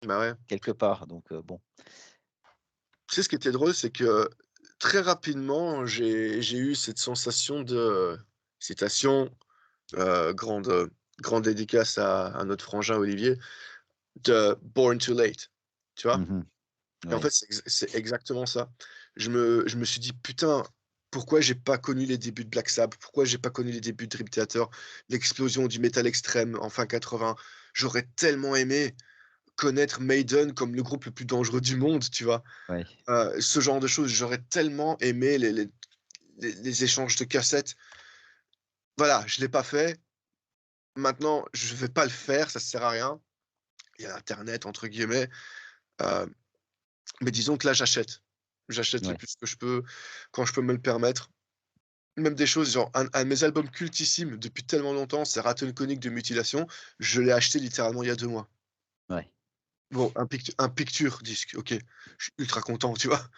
bah ouais. quelque part, donc bon. Tu sais ce qui était drôle, c'est que très rapidement, j'ai eu cette sensation de, citation, grande, grande dédicace à notre frangin Olivier, de Born Too Late, tu vois? Mmh. Et en fait, Oui. c'est exactement ça. Je me suis dit: «Putain, pourquoi j'ai pas connu les débuts de Black Sabbath? Pourquoi j'ai pas connu les débuts de Dream Theater? L'explosion du métal extrême en fin 80. J'aurais tellement aimé connaître Maiden comme le groupe le plus dangereux du monde», tu vois? Oui. Ce genre de choses, j'aurais tellement aimé les échanges de cassettes. Voilà, je l'ai pas fait. Maintenant, je vais pas le faire, ça sert à rien. Il y a «internet» entre guillemets, heu, mais disons que là, j'achète. J'achète le Ouais. plus que je peux, quand je peux me le permettre. Même des choses genre un de mes albums cultissimes depuis tellement longtemps, c'est Rattle Conic de Mutilation. Je l'ai acheté littéralement il y a 2 mois. Ouais. Bon, un Picture disque, OK, je suis ultra content, tu vois?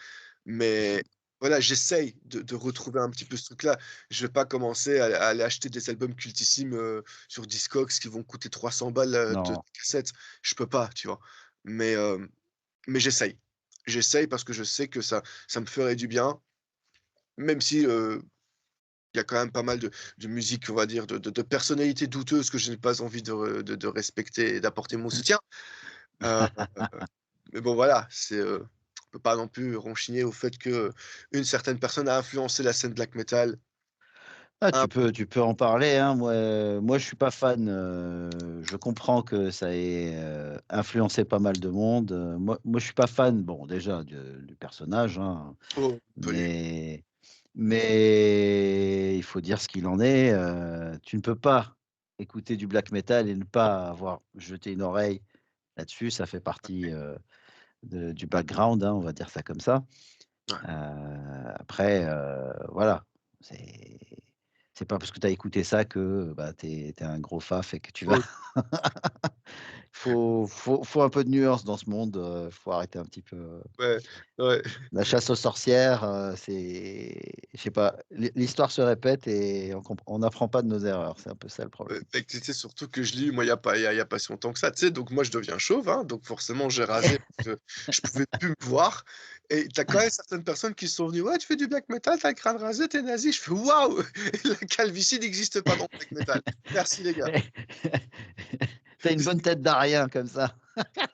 Mais voilà, j'essaye de retrouver un petit peu ce truc-là. Je vais pas commencer à aller acheter des albums cultissimes, sur Discogs qui vont coûter 300 balles, de Non. cassette. Je peux pas, tu vois? Mais, mais j'essaye. J'essaye parce que je sais que ça me ferait du bien, même si, il y a quand même pas mal de musique, on va dire, de personnalités douteuses que je n'ai pas envie de respecter et d'apporter mon soutien. Heu Mais bon voilà, on peut pas non plus renchigner au fait qu'une certaine personne a influencé la scène black metal. Ah, Un tu peux en parler, hein. Moi, je suis pas fan, je comprends que ça ait, influencé pas mal de monde, moi, je suis pas fan, bon, déjà du personnage, hein, oh, polémique. mais il faut dire ce qu'il en est, tu ne peux pas écouter du black metal et ne pas avoir jeté une oreille là-dessus. Ça fait partie, de du background, hein, on va dire ça comme ça. Ouais. Après, voilà, c'est c'est pas parce que tu as écouté ça que, bah, tu es un gros faf et que tu vas Oh, faut un peu de nuance dans ce monde, faut arrêter un petit peu, ouais, ouais. la chasse aux sorcières, c'est je sais pas, l'histoire se répète et on n'apprend pas de nos erreurs, c'est un peu ça le problème. Et tu sais surtout que je lis, moi, il y a pas si longtemps que ça, tu sais? Donc moi, je deviens chauve, hein, donc forcément, j'ai rasé parce que je pouvais plus me voir et tu as quand même certaines personnes qui sont venues: «Ouais, tu fais du black metal, tu as le crâne rasé, tu es nazi». Je fais: «Waouh! La calvitie n'existe pas dans le black metal. Merci les gars». Tu as une bonne tête d'Arien comme ça.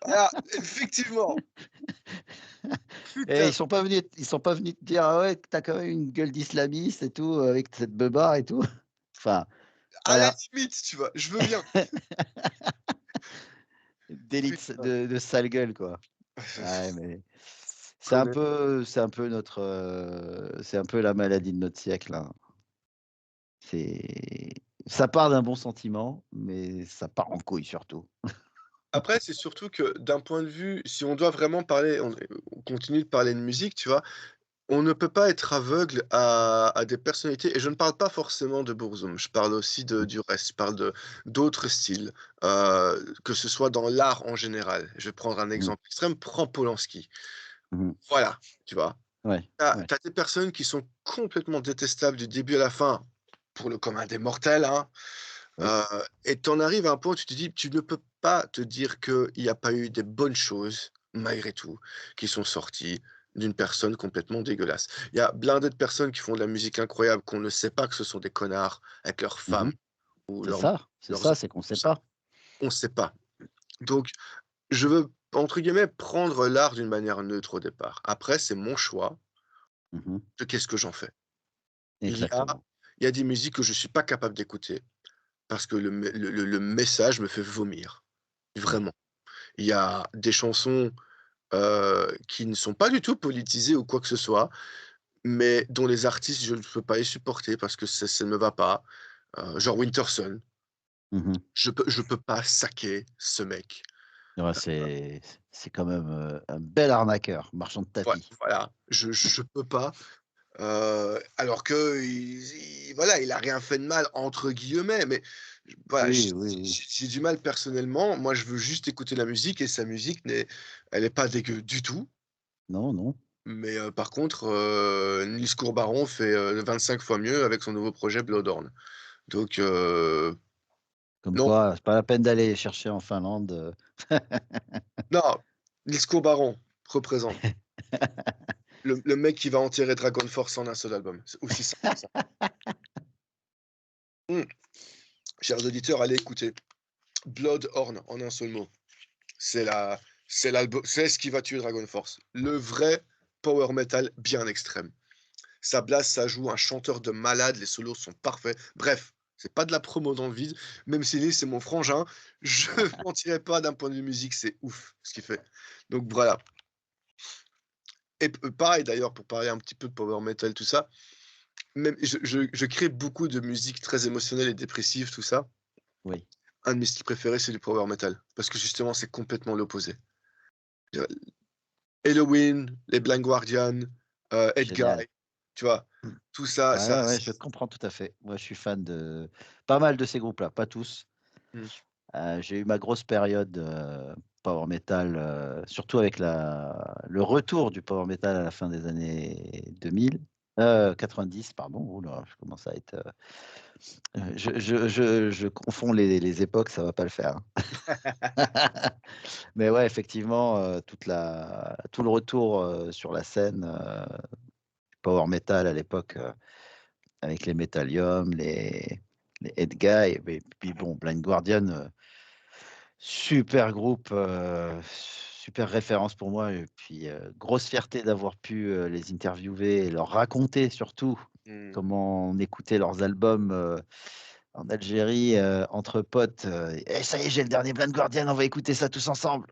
Ah, effectivement, Et putain, ils sont pas venus te dire: «Ah ouais, tu as quand même une gueule d'islamiste et tout, avec cette beubare et tout». Enfin, à la voilà, limite, tu vois? Je veux bien. d'élite Putain, de sale gueule, quoi. Ouais, mais connais c'est un peu notre, c'est un peu la maladie de notre siècle, hein. C'est ça part d'un bon sentiment, mais ça part en couille surtout. après, c'est surtout que d'un point de vue si on doit vraiment parler, on continue de parler de musique, tu vois? On ne peut pas être aveugle à des personnalités et je ne parle pas forcément de Burzum, je parle aussi du reste, je parle d'autres styles, que ce soit dans l'art en général. Je vais prendre un Mmh. exemple extrême, prends Polanski. Mmh. Voilà, tu vois? Ouais, Tu as ouais. des personnes qui sont complètement détestables du début à la fin, pour le commun des mortels, hein, Oui. et tu en arrives à un point où tu te dis: «Tu ne peux pas te dire qu'il y a pas eu des bonnes choses, malgré tout, qui sont sorties d'une personne complètement dégueulasse». Il y a blindé de personnes qui font de la musique incroyable, qu'on ne sait pas que ce sont des connards avec leurs femmes Mmh. ou C'est leurs ça, c'est leurs ça, enfants, c'est qu'on tout sait ça. pas. On ne sait pas. Donc je veux, entre guillemets, «prendre l'art d'une manière neutre» au départ. Après, c'est mon choix Mmh. de qu'est-ce que j'en fais. Il y a Exactement. il y a des musiques que je suis pas capable d'écouter parce que le message me fait vomir, Ouais. vraiment. Il y a des chansons, qui ne sont pas du tout politisées ou quoi que ce soit, mais dont les artistes, je ne peux pas les supporter parce que ça ne me va pas, genre Winterson. Mmh. Je peux pas saquer ce mec. Ouais, c'est quand même, un bel arnaqueur, marchand de Ouais, tapis. voilà, je peux pas, alors qu'il voilà, il a rien fait de mal entre guillemets, mais voilà, Oui, oui, oui. j'ai du mal personnellement. Moi, je veux juste écouter la musique et sa musique elle est pas dégueu du tout, Non, non. mais par contre, Niels Courbaron fait, 25 fois mieux avec son nouveau projet Bloodhorn. Donc Comme non, quoi, c'est pas la peine d'aller chercher en Finlande, non, Niels Courbaron représente. Le mec qui va enterrer Dragon Force en un seul album, c'est aussi simple que ça. Mmh, chers auditeurs, allez écouter Bloodhorn en un seul mot. C'est la c'est ce qui va tuer Dragon Force. Le vrai power metal bien extrême. Ça blast, ça joue, un chanteur de malade, les solos sont parfaits. Bref, c'est pas de la promo dans le vide, même si Lee, c'est mon frangin, je mentirais pas d'un point de vue musique, c'est ouf ce qu'il fait. Donc voilà. Et pareil d'ailleurs, pour parler un petit peu de power metal, tout ça, même je crée beaucoup de musique très émotionnelle et dépressive, tout ça. oui, Un de mes styles préférés, c'est du power metal, parce que justement, c'est complètement l'opposé. Helloween, les Blind Guardian, génial. Edguy, tu vois? Mmh. Tout ça, Ouais, ça ouais, ouais, je comprends tout à fait. Moi, je suis fan de pas mal de ces groupes-là, pas tous. mmh, J'ai eu ma grosse période, power metal, surtout avec le retour du power metal à la fin des années 2000, 90 pardon. Ouh là, je commence à être, je confonds les époques, ça va pas le faire, hein. Mais ouais, effectivement, tout le retour, sur la scène, power metal à l'époque, avec les Metalium, les Edguy et puis bon, Blind Guardian, super groupe, super référence pour moi et puis, grosse fierté d'avoir pu, les interviewer et leur raconter surtout mmh. comment on écoutait leurs albums, en Algérie, entre potes, «Eh ça y est, j'ai le dernier Blind Guardian, on va écouter ça tous ensemble»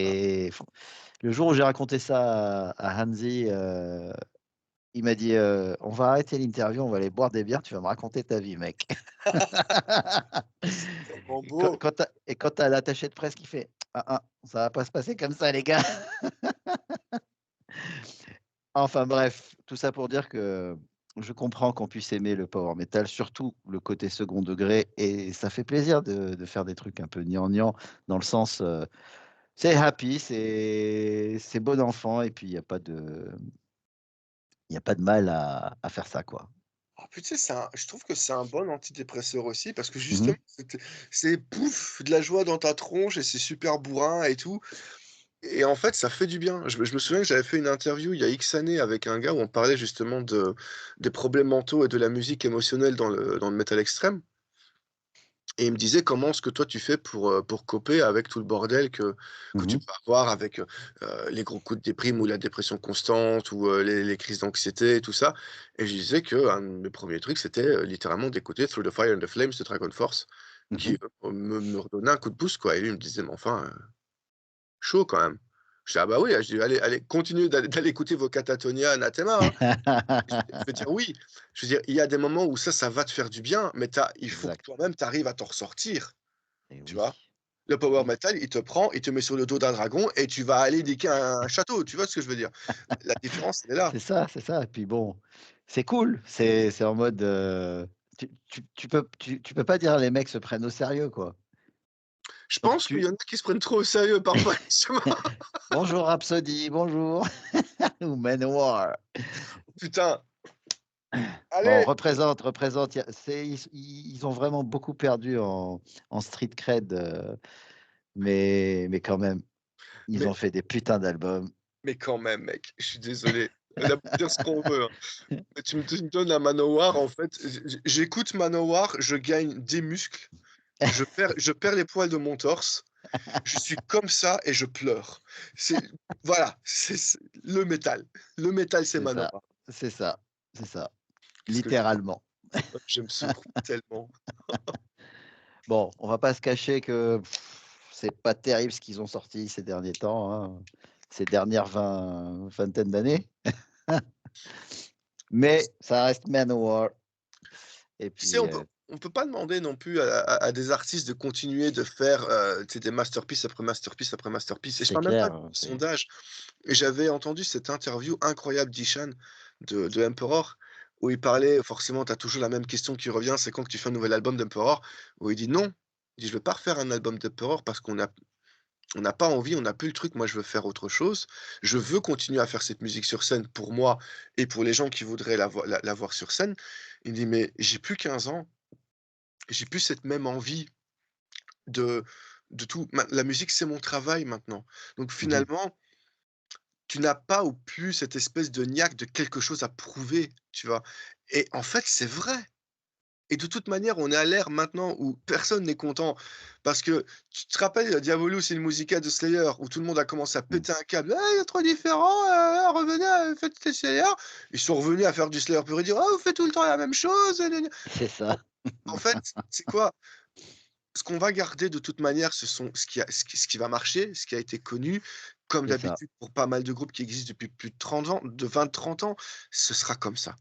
Ah, et le jour où j'ai raconté ça à Hansi, il m'a dit, «On va arrêter l'interview, on va aller boire des bières, tu vas me raconter ta vie mec». c'est tellement Et quand beau! quand tu as l'attaché de presse qui fait: «Ah, ah, ça va pas se passer comme ça les gars». Enfin bref, tout ça pour dire que je comprends qu'on puisse aimer le power metal, surtout le côté second degré et ça fait plaisir de faire des trucs un peu gnangnan dans le sens, c'est happy, c'est bon enfant et puis il y a pas de mal à faire ça quoi. Ah puis tu sais, je trouve que c'est un bon antidépresseur aussi parce que Mmh mh. justement, c'est pouf, de la joie dans ta tronche et c'est super bourrin et tout et en fait, ça fait du bien. Je me souviens que j'avais fait une interview il y a X années avec un gars où on parlait justement des problèmes mentaux et de la musique émotionnelle dans le métal extrême. Et il me disait: «Comment est-ce que toi tu fais pour coper avec tout le bordel que tu Mmh. peux avoir avec, les gros coups de déprime ou la dépression constante ou, les crises d'anxiété et tout ça?» Et je lui disais qu'un de mes premiers trucs, c'était, littéralement d'écouter Through the Fire and the Flames de Dragon Force Mmh. qui, me redonnait un coup de pouce, quoi et lui il me disait: «Mais enfin, chaud quand même». Je dis: «Ah bah oui», je dis: «Allez, continuez d'aller écouter vos Catatonia, Anathema, hein». Je veux dire, oui, je veux dire, il y a des moments où ça va te faire du bien, mais il faut que Exact toi-même tu arrives à t'en ressortir, et tu oui. vois? Le power Mmh. metal, il te prend, il te met sur le dos d'un dragon et tu vas aller niquer un château, tu vois ce que je veux dire? La différence, elle est là. C'est ça et puis bon, c'est cool, c'est en mode, tu peux pas dire les mecs se prennent au sérieux, quoi. Je Donc pense qu'il y en a qui se prennent trop au sérieux parfois, justement. bonjour Rhapsody, bonjour ou Manowar. Putain, Bon, allez! représente, ils ont vraiment beaucoup perdu en street cred, mais quand même, ils Mais ont fait des putains d'albums. mais quand même, mec, je suis désolé. On a beau dire ce qu'on veut, hein, mais tu me donnes un Manowar, en fait, j'écoute Manowar, je gagne des muscles, je perds les poils de mon torse, je suis comme ça et je pleure. C'est voilà, c'est le métal. Le métal, c'est C'est ça, Manowar. c'est ça, c'est ça, Qu'est-ce que j'aime littéralement. j'aime ce groupe tellement. Bon, on va pas se cacher que c'est pas terrible ce qu'ils ont sorti ces derniers temps, hein, ces dernières vingtaine d'années, mais ça reste Manowar et Tu sais, puis, on peut pas demander non plus à des artistes de continuer de faire, tu sais, des masterpieces après masterpiece après masterpiece et je c'est parle même pas clair, du c'est sondage. Et j'avais entendu cette interview incroyable d'Ishan de Emperor où il parlait forcément, tu as toujours la même question qui revient, c'est quand que tu fais un nouvel album d'Emperor? Où il dit: «Non», il dit: «Je veux pas refaire un album d'Emperor parce qu'on n'a pas envie, on n'a plus le truc, moi je veux faire autre chose. Je veux continuer à faire cette musique sur scène pour moi et pour les gens qui voudraient la voir sur scène». Il dit: «Mais j'ai plus 15 ans, j'ai plus cette même envie de tout. La musique, c'est mon travail maintenant. Donc mmh finalement, tu n'as pas ou plus cette espèce de niaque de quelque chose à prouver, tu vois? Et en fait, c'est vrai. Et de toute manière, on est à l'ère maintenant où personne n'est content parce que tu te rappelles, Diabolus in Musica de Slayer où tout le monde a commencé à mh. péter un câble: «Ah, il est trop différent, revenez à faites des Slayer». Ils sont revenus à faire du Slayer pur et dur: «Ah, vous faites tout le temps la même chose, gna gna». C'est ça. En fait, c'est quoi? Ce qu'on va garder de toute manière, ce sont ce qui va marcher, ce qui a été connu. Comme C'est ça. d'habitude pour pas mal de groupes qui existent depuis plus de 30 ans, de 20-30 ans, ce sera comme ça.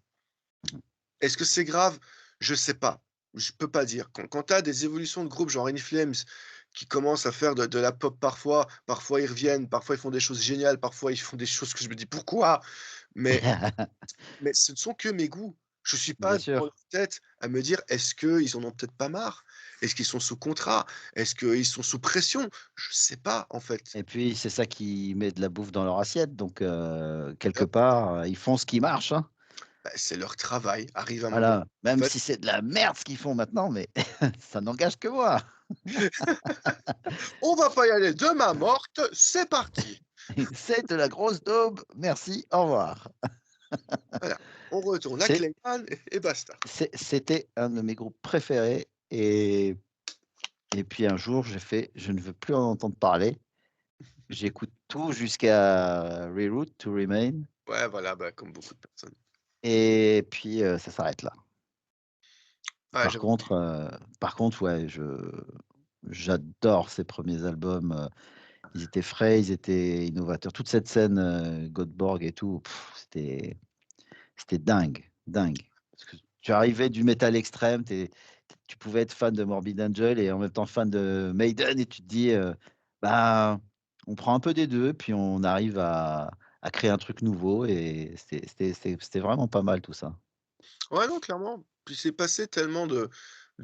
Est-ce que c'est grave? Je sais pas. Je peux pas dire. Quand tu as des évolutions de groupes genre In Flames qui commencent à faire de la pop parfois ils reviennent, parfois ils font des choses géniales, parfois ils font des choses que je me dis: «Pourquoi?» mais ce ne sont que mes goûts. Je suis Bien pas dans sûr leur tête à me dire: «Est-ce qu'ils en ont peut-être pas marre? Est-ce qu'ils sont sous contrat? Est-ce qu'ils sont sous pression?» Je sais pas en fait. et puis c'est ça qui met de la bouffe dans leur assiette donc quelque Hop, part, ils font ce qui marche, hein. bah, c'est leur travail. Arrive un moment, Voilà, en même fait, si c'est de la merde ce qu'ils font maintenant, mais ça n'engage que moi. on va pas y aller de main morte, c'est parti. C'est de la grosse daube, merci, au revoir. Voilà, on retourne à C'est Clayman et basta. c'était un de mes groupes préférés et puis un jour j'ai fait: «Je ne veux plus en entendre parler». J'écoute tout jusqu'à Reroute to Remain Ouais, voilà, bah, comme beaucoup de personnes. et puis, ça s'arrête là. Ouais, Par j'avoue. contre, ouais, j'adore ces premiers albums, ils étaient frais, ils étaient innovateurs. Toute cette scène, Göteborg et tout, c'était dingue, dingue. Parce que tu arrivais du métal extrême, tu pouvais être fan de Morbid Angel et en même temps fan de Maiden et tu te dis, bah, on prend un peu des 2 puis on arrive à créer un truc nouveau et c'était vraiment pas mal tout ça. Ouais, non, clairement. Puis c'est passé tellement de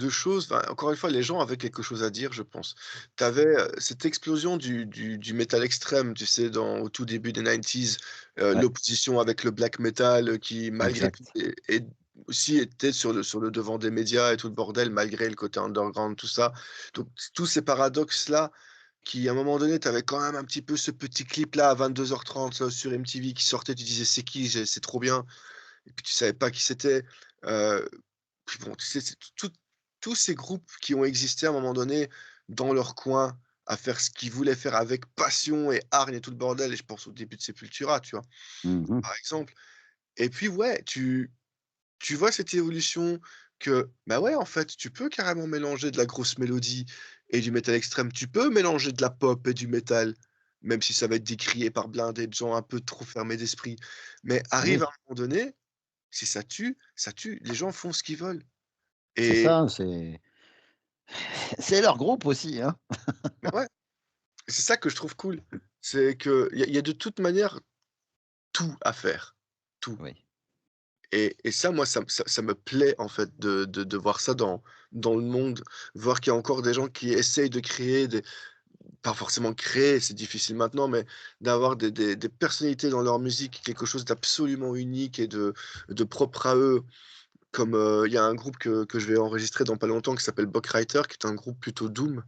choses, enfin, encore une fois, les gens avaient quelque chose à dire, je pense. Tu avais, cette explosion du métal extrême, tu sais, au tout début des 90s, Ouais, l'opposition avec le black metal, qui malgré tout exact. et aussi était sur le devant des médias et tout le bordel, malgré le côté underground, tout ça. Donc tous ces paradoxes-là qui, à un moment donné, tu avais quand même un petit peu ce petit clip-là à 22h30, sur MTV qui sortait, tu disais: «C'est qui? C'est trop bien». Et puis tu savais pas qui c'était. Heu, puis bon, tu sais, c'est tous ces groupes qui ont existé à un moment donné dans leur coin, à faire ce qu'ils voulaient faire avec passion et hargne et tout le bordel et je pense au début de Sepultura, tu vois? Mmh. Par exemple et puis ouais, tu vois cette évolution que, bah, ouais, en fait, tu peux carrément mélanger de la grosse mélodie et du métal extrême. Tu peux mélanger de la pop et du métal, même si ça va être décrié par blindé de gens un peu trop fermés d'esprit. Mais arrive à Oui, un moment donné, si ça tue, ça tue. Les gens font ce qu'ils veulent c'est et ça, c'est C'est leur groupe aussi, hein. Mais ouais, c'est ça que je trouve cool. C'est qu'il y a de toute manière tout à faire, tout. Oui. Et ça, moi, ça me plaît, en fait, de voir ça dans le monde, voir qu'il y a encore des gens qui essayent de créer des pas forcément créer, c'est difficile maintenant, mais d'avoir des personnalités dans leur musique, quelque chose d'absolument unique et de propre à eux. Comme, il y a un groupe que je vais enregistrer dans pas longtemps qui s'appelle Bockwriter, qui est un groupe plutôt doom,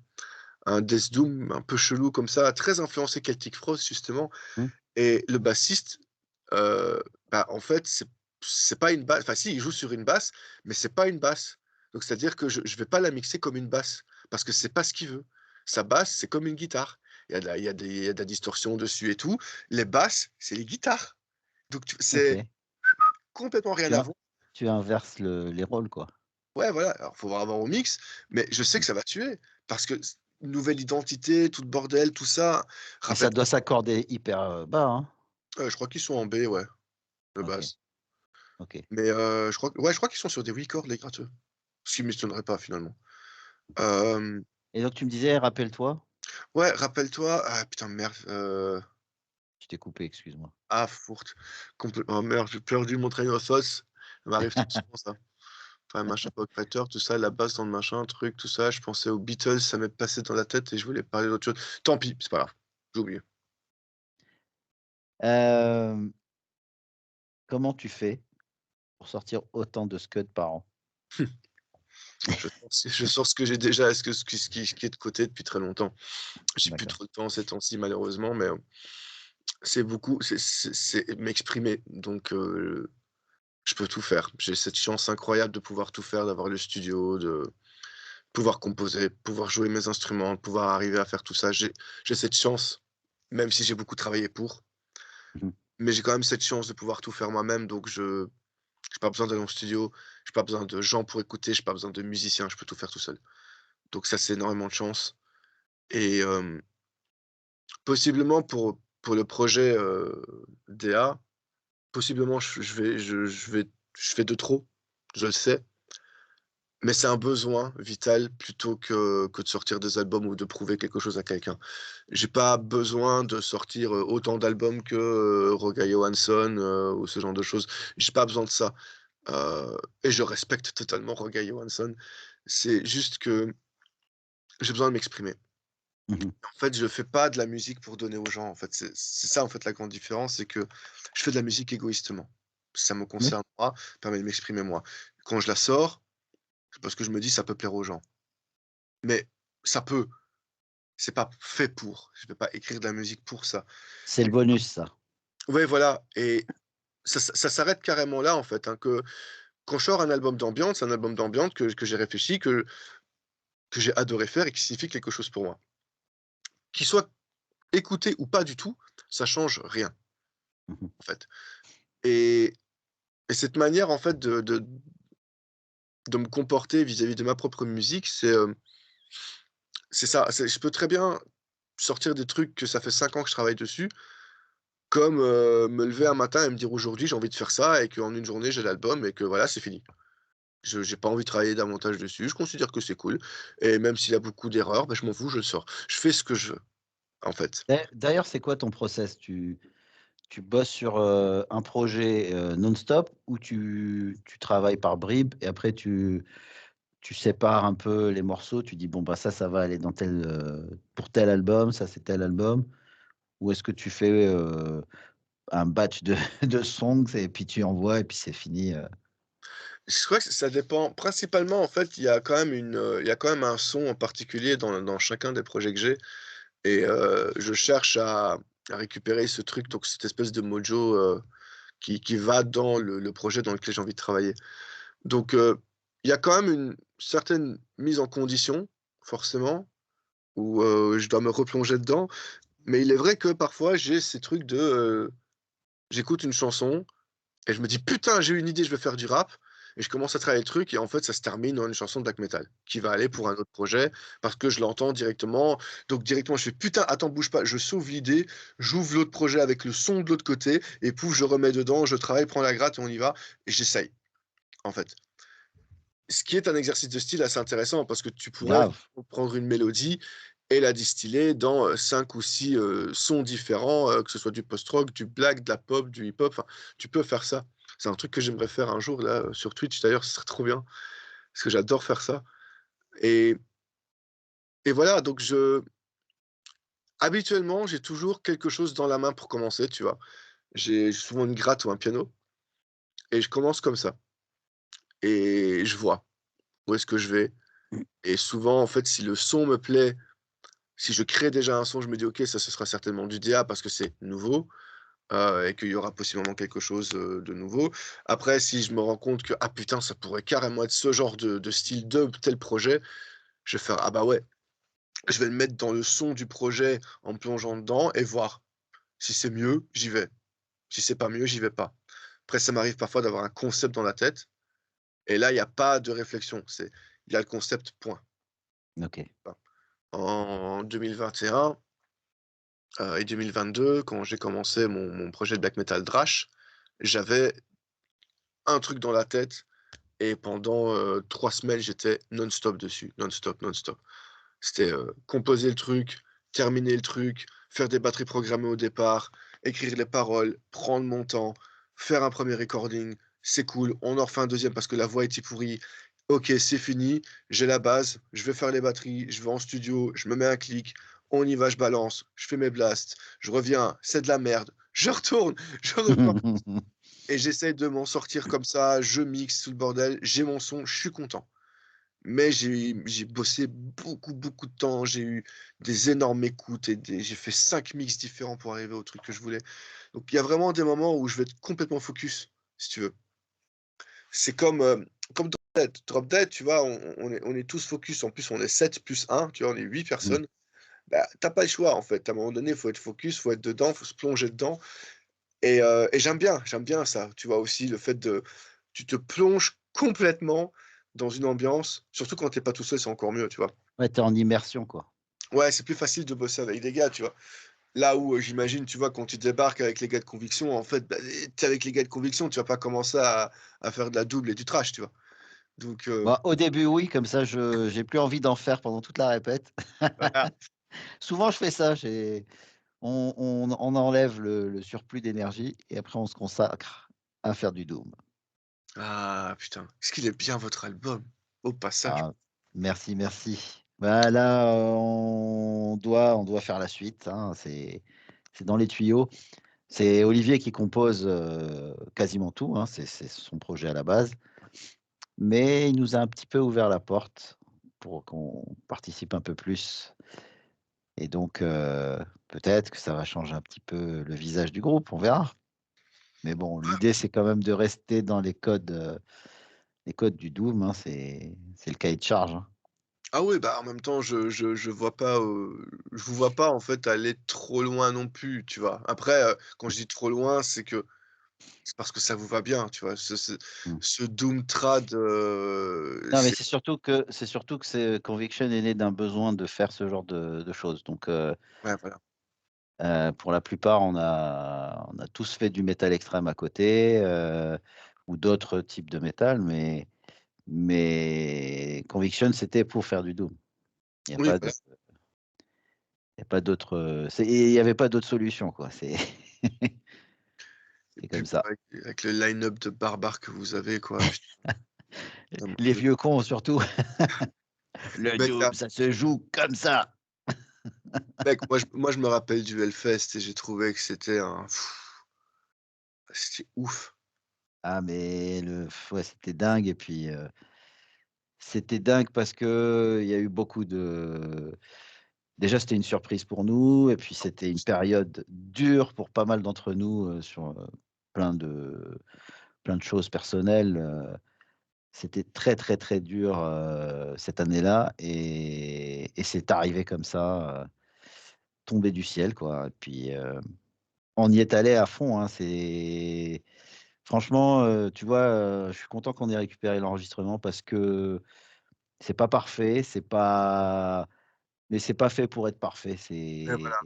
un death doom un peu chelou comme ça, très influencé Celtic Frost justement. Mmh. Et le bassiste, bah, en fait, c'est pas une basse, enfin si, il joue sur une basse, mais c'est pas une basse. Donc c'est-à-dire que je vais pas la mixer comme une basse, parce que c'est pas ce qu'il veut. Sa basse, c'est comme une guitare. Il y a de la distorsion dessus et tout. Les basses, c'est les guitares. Donc c'est OK. complètement rien Tu à in voir. tu inverses les rôles, quoi. Ouais, voilà, alors faut voir avant au mix, mais je sais Mmh. que ça va tuer, parce que nouvelle identité, tout le bordel, tout ça. Mais ça Rappelle doit s'accorder hyper, bas, hein? je crois qu'ils sont en B, ouais, de OK, base. OK. Mais, je crois qu'ils sont sur des records, les gratteux. Ce qui m'étonnerait pas finalement. Hem, Et donc tu me disais, rappelle-toi? ouais, rappelle-toi ah putain merde, Je t'ai coupé, excuse-moi. ah fourte, oh merde, j'ai perdu mon train of thought. Ça m'arrive tout souvent ça. Enfin machin Pop-Fighter, tout ça, la basse dans le machin, truc, tout ça. Je pensais aux Beatles, ça m'est passé dans la tête et je voulais parler d'autre chose. Tant pis, c'est pas grave, j'ai oublié. Hem, Comment tu fais pour sortir autant de scuds par an? Je sors ce que j'ai déjà, ce qui est de côté depuis très longtemps. J'ai plus D'accord. trop de temps ces temps-ci malheureusement, mais, c'est beaucoup, c'est m'exprimer donc, je peux tout faire. J'ai cette chance incroyable de pouvoir tout faire, d'avoir le studio, de pouvoir composer, pouvoir jouer mes instruments, de pouvoir arriver à faire tout ça. J'ai cette chance, même si j'ai beaucoup travaillé pour, Mmh mh. mais j'ai quand même cette chance de pouvoir tout faire moi-même, donc je j'ai pas besoin d'aller en studio, j'ai pas besoin de gens pour écouter, j'ai pas besoin de musiciens, je peux tout faire tout seul. Donc ça, c'est énormément de chance et possiblement pour le projet, DA, possiblement je fais de trop, je le sais. Mais c'est un besoin vital plutôt que de sortir des albums ou de prouver quelque chose à quelqu'un. J'ai pas besoin de sortir, autant d'albums que, Rogai Johansson, ou ce genre de choses. J'ai pas besoin de ça, et je respecte totalement Rogai Johansson. C'est juste que j'ai besoin de m'exprimer. Mmh. En fait, je fais pas de la musique pour donner aux gens, en fait. C'est ça, en fait, la grande différence, c'est que je fais de la musique égoïstement. Ça me Oui. concerne moi, permet de m'exprimer moi. Quand je la sors, c'est parce que je me dis: «Ça peut plaire aux gens». Mais ça peut, c'est pas fait pour. Je vais pas écrire de la musique pour ça. C'est le bonus ça. Ouais, voilà et ça s'arrête carrément là, en fait, hein, que quand je sors un album d'ambiance, c'est un album d'ambiance que j'ai réfléchi, que j'ai adoré faire et qui signifie quelque chose pour moi. Qu'il soit écouté ou pas du tout, ça change rien, Mmh mh. en fait et et cette manière, en fait, de me comporter vis-à-vis de ma propre musique, c'est ça. C'est je peux très bien sortir des trucs que ça fait 5 ans que je travaille dessus. Comme, me lever un matin et me dire: «Aujourd'hui, j'ai envie de faire ça» et qu'en une journée, j'ai l'album et que voilà, c'est fini. Je J'ai pas envie de travailler davantage dessus, je considère que c'est cool et même s'il y a beaucoup d'erreurs, bah, je m'en fous, je le sors. Je fais ce que je veux, en fait. D'ailleurs, c'est quoi ton process? Tu bosses sur, un projet, non-stop ou tu travailles par bribes et après tu sépares un peu les morceaux, tu dis: «Bon, bah, ça va aller dans tel, pour tel album, ça c'est tel album» ou est-ce que tu fais, un batch de de songs et puis tu envoies et puis c'est fini, Je crois que ça dépend principalement, en fait, il y a quand même un son en particulier dans chacun des projets que j'ai et je cherche à récupérer ce truc, donc cette espèce de mojo, qui va dans le projet dans lequel j'ai envie de travailler. Donc, il y a quand même une certaine mise en condition, forcément, où, je dois me replonger dedans. Mais il est vrai que parfois j'ai ces trucs de, j'écoute une chanson et je me dis: «Putain, j'ai une idée, je vais faire du rap» et je commence à travailler le truc et en fait ça se termine en une chanson de black metal, qui va aller pour un autre projet parce que je l'entends directement. Donc directement je fais: «Putain, attends, bouge pas», je sauve l'idée, j'ouvre l'autre projet avec le son de l'autre côté et pouf, je remets dedans, je travaille, prends la gratte et on y va et j'essaye, en fait. ce qui est un exercice de style assez intéressant parce que tu pourrais Grave. prendre une mélodie et la distiller dans 5 ou 6 sons différents, que ce soit du post-rock, du black, de la pop, du hip-hop. Enfin, tu peux faire ça. C'est un truc que j'aimerais faire un jour là sur Twitch d'ailleurs, ce serait trop bien parce que j'adore faire ça. Et, et voilà, donc habituellement, j'ai toujours quelque chose dans la main pour commencer, tu vois. J'ai souvent une gratte ou un piano et je commence comme ça. Et je vois où est-ce que je vais. Et souvent, en fait, si le son me plaît, si je crée déjà un son, je me dis: «OK, ça, ce sera certainement du DA parce que c'est nouveau, et qu'il y aura possiblement quelque chose, de nouveau». Après, si je me rends compte que: «Ah putain, ça pourrait carrément être ce genre de style de tel projet», je vais faire: «Ah bah ouais». Je vais le mettre dans le son du projet en me plongeant dedans et voir. Si c'est mieux, j'y vais. Si c'est pas mieux, j'y vais pas. Après, ça m'arrive parfois d'avoir un concept dans la tête et là, il y a pas de réflexion. Il y a le concept, point. OK. En 2021 et 2022, quand j'ai commencé mon projet de black metal thrash, j'avais un truc dans la tête et pendant, 3 semaines, j'étais non-stop dessus, non-stop, non-stop. C'était, composer le truc, terminer le truc, faire des batteries programmées au départ, écrire les paroles, prendre mon temps, faire un premier recording, c'est cool, on en refait un deuxième parce que la voix était pourrie. OK, c'est fini, j'ai la base, je vais faire les batteries, je vais en studio, je me mets un clic, on y va, je balance, je fais mes blasts, je reviens, c'est de la merde, je retourne, je recommence et j'essaye de m'en sortir comme ça, je mixe tout le bordel, j'ai mon son, je suis content. Mais j'ai bossé beaucoup, beaucoup de temps. J'ai eu des énormes écoutes et j'ai fait 5 mix différents pour arriver au truc que je voulais. Donc il y a vraiment des moments où je vais être complètement focus, si tu veux. C'est comme Drop Dead. Drop Dead, tu vois, on est tous focus. En plus, on est 7 plus un, tu vois, on est 8 Mmh. personnes. Bah, tu pas le choix, en fait. À un moment donné, il faut être focus, faut être dedans, faut se plonger dedans et j'aime bien ça, tu vois? Aussi le fait de tu te plonges complètement dans une ambiance, surtout quand tu es pas tout seul, c'est encore mieux, tu vois? Ouais, tu es en immersion, quoi. Ouais, c'est plus facile de bosser avec des gars, tu vois? Là où, j'imagine, tu vois, quand tu débarques avec les gars de Conviction, en fait, bah, tu es avec les gars de Conviction, tu vas pas commencer à faire de la double et du trash, tu vois? Donc Bah, au début, oui, comme ça, je j'ai plus envie d'en faire pendant toute la répète. voilà. Souvent, je fais ça, on enlève le surplus d'énergie et après on se consacre à faire du doom. Ah putain, est-ce qu'il est bien votre album? Au passage. Ah, merci, merci. Bah, là, on doit faire la suite, hein, c'est dans les tuyaux. C'est Olivier qui compose, quasiment tout, hein, c'est son projet à la base, mais il nous a un petit peu ouvert la porte pour qu'on participe un peu plus et donc peut-être que ça va changer un petit peu le visage du groupe, on verra. Mais bon, l'idée, c'est quand même de rester dans les codes du doom, hein, c'est le cahier de charge, hein. Ah oui, bah, en même temps, je vois pas, je vous vois pas, en fait, aller trop loin non plus, tu vois? Après, quand je dis trop loin, c'est parce que ça vous va bien, tu vois? Mmh. Ce doom trad, Non, mais c'est c'est Conviction est né d'un besoin de faire ce genre de choses. Donc, ouais, voilà. pour la plupart, on a tous fait du métal extrême à côté, ou d'autres types de métal, mais Conviction, c'était pour faire du doom. Il y a Oui, pas voilà. de il y a pas d'autre, il y avait pas d'autre solution, quoi. C'est Et c'est puis, comme bah, ça. avec le line-up de barbares que vous avez, quoi, putain, mon Les Dieu. vieux cons, surtout. Le Mec, doom, ça se joue comme ça. moi, je me rappelle du Hellfest et j'ai trouvé que c'était c'était ouf. Ah, mais ouais, c'était dingue et puis, c'était dingue parce que il y a eu beaucoup de déjà, c'était une surprise pour nous et puis c'était une période dure pour pas mal d'entre nous, sur, plein de plein de choses personnelles, c'était très, très, très dur, cette année-là et c'est arrivé comme ça, tombé du ciel, quoi et puis, on y est allé à fond, hein. C'est franchement, tu vois, je suis content qu'on ait récupéré l'enregistrement parce que c'est pas parfait, mais c'est pas fait pour être parfait, Ouais, voilà.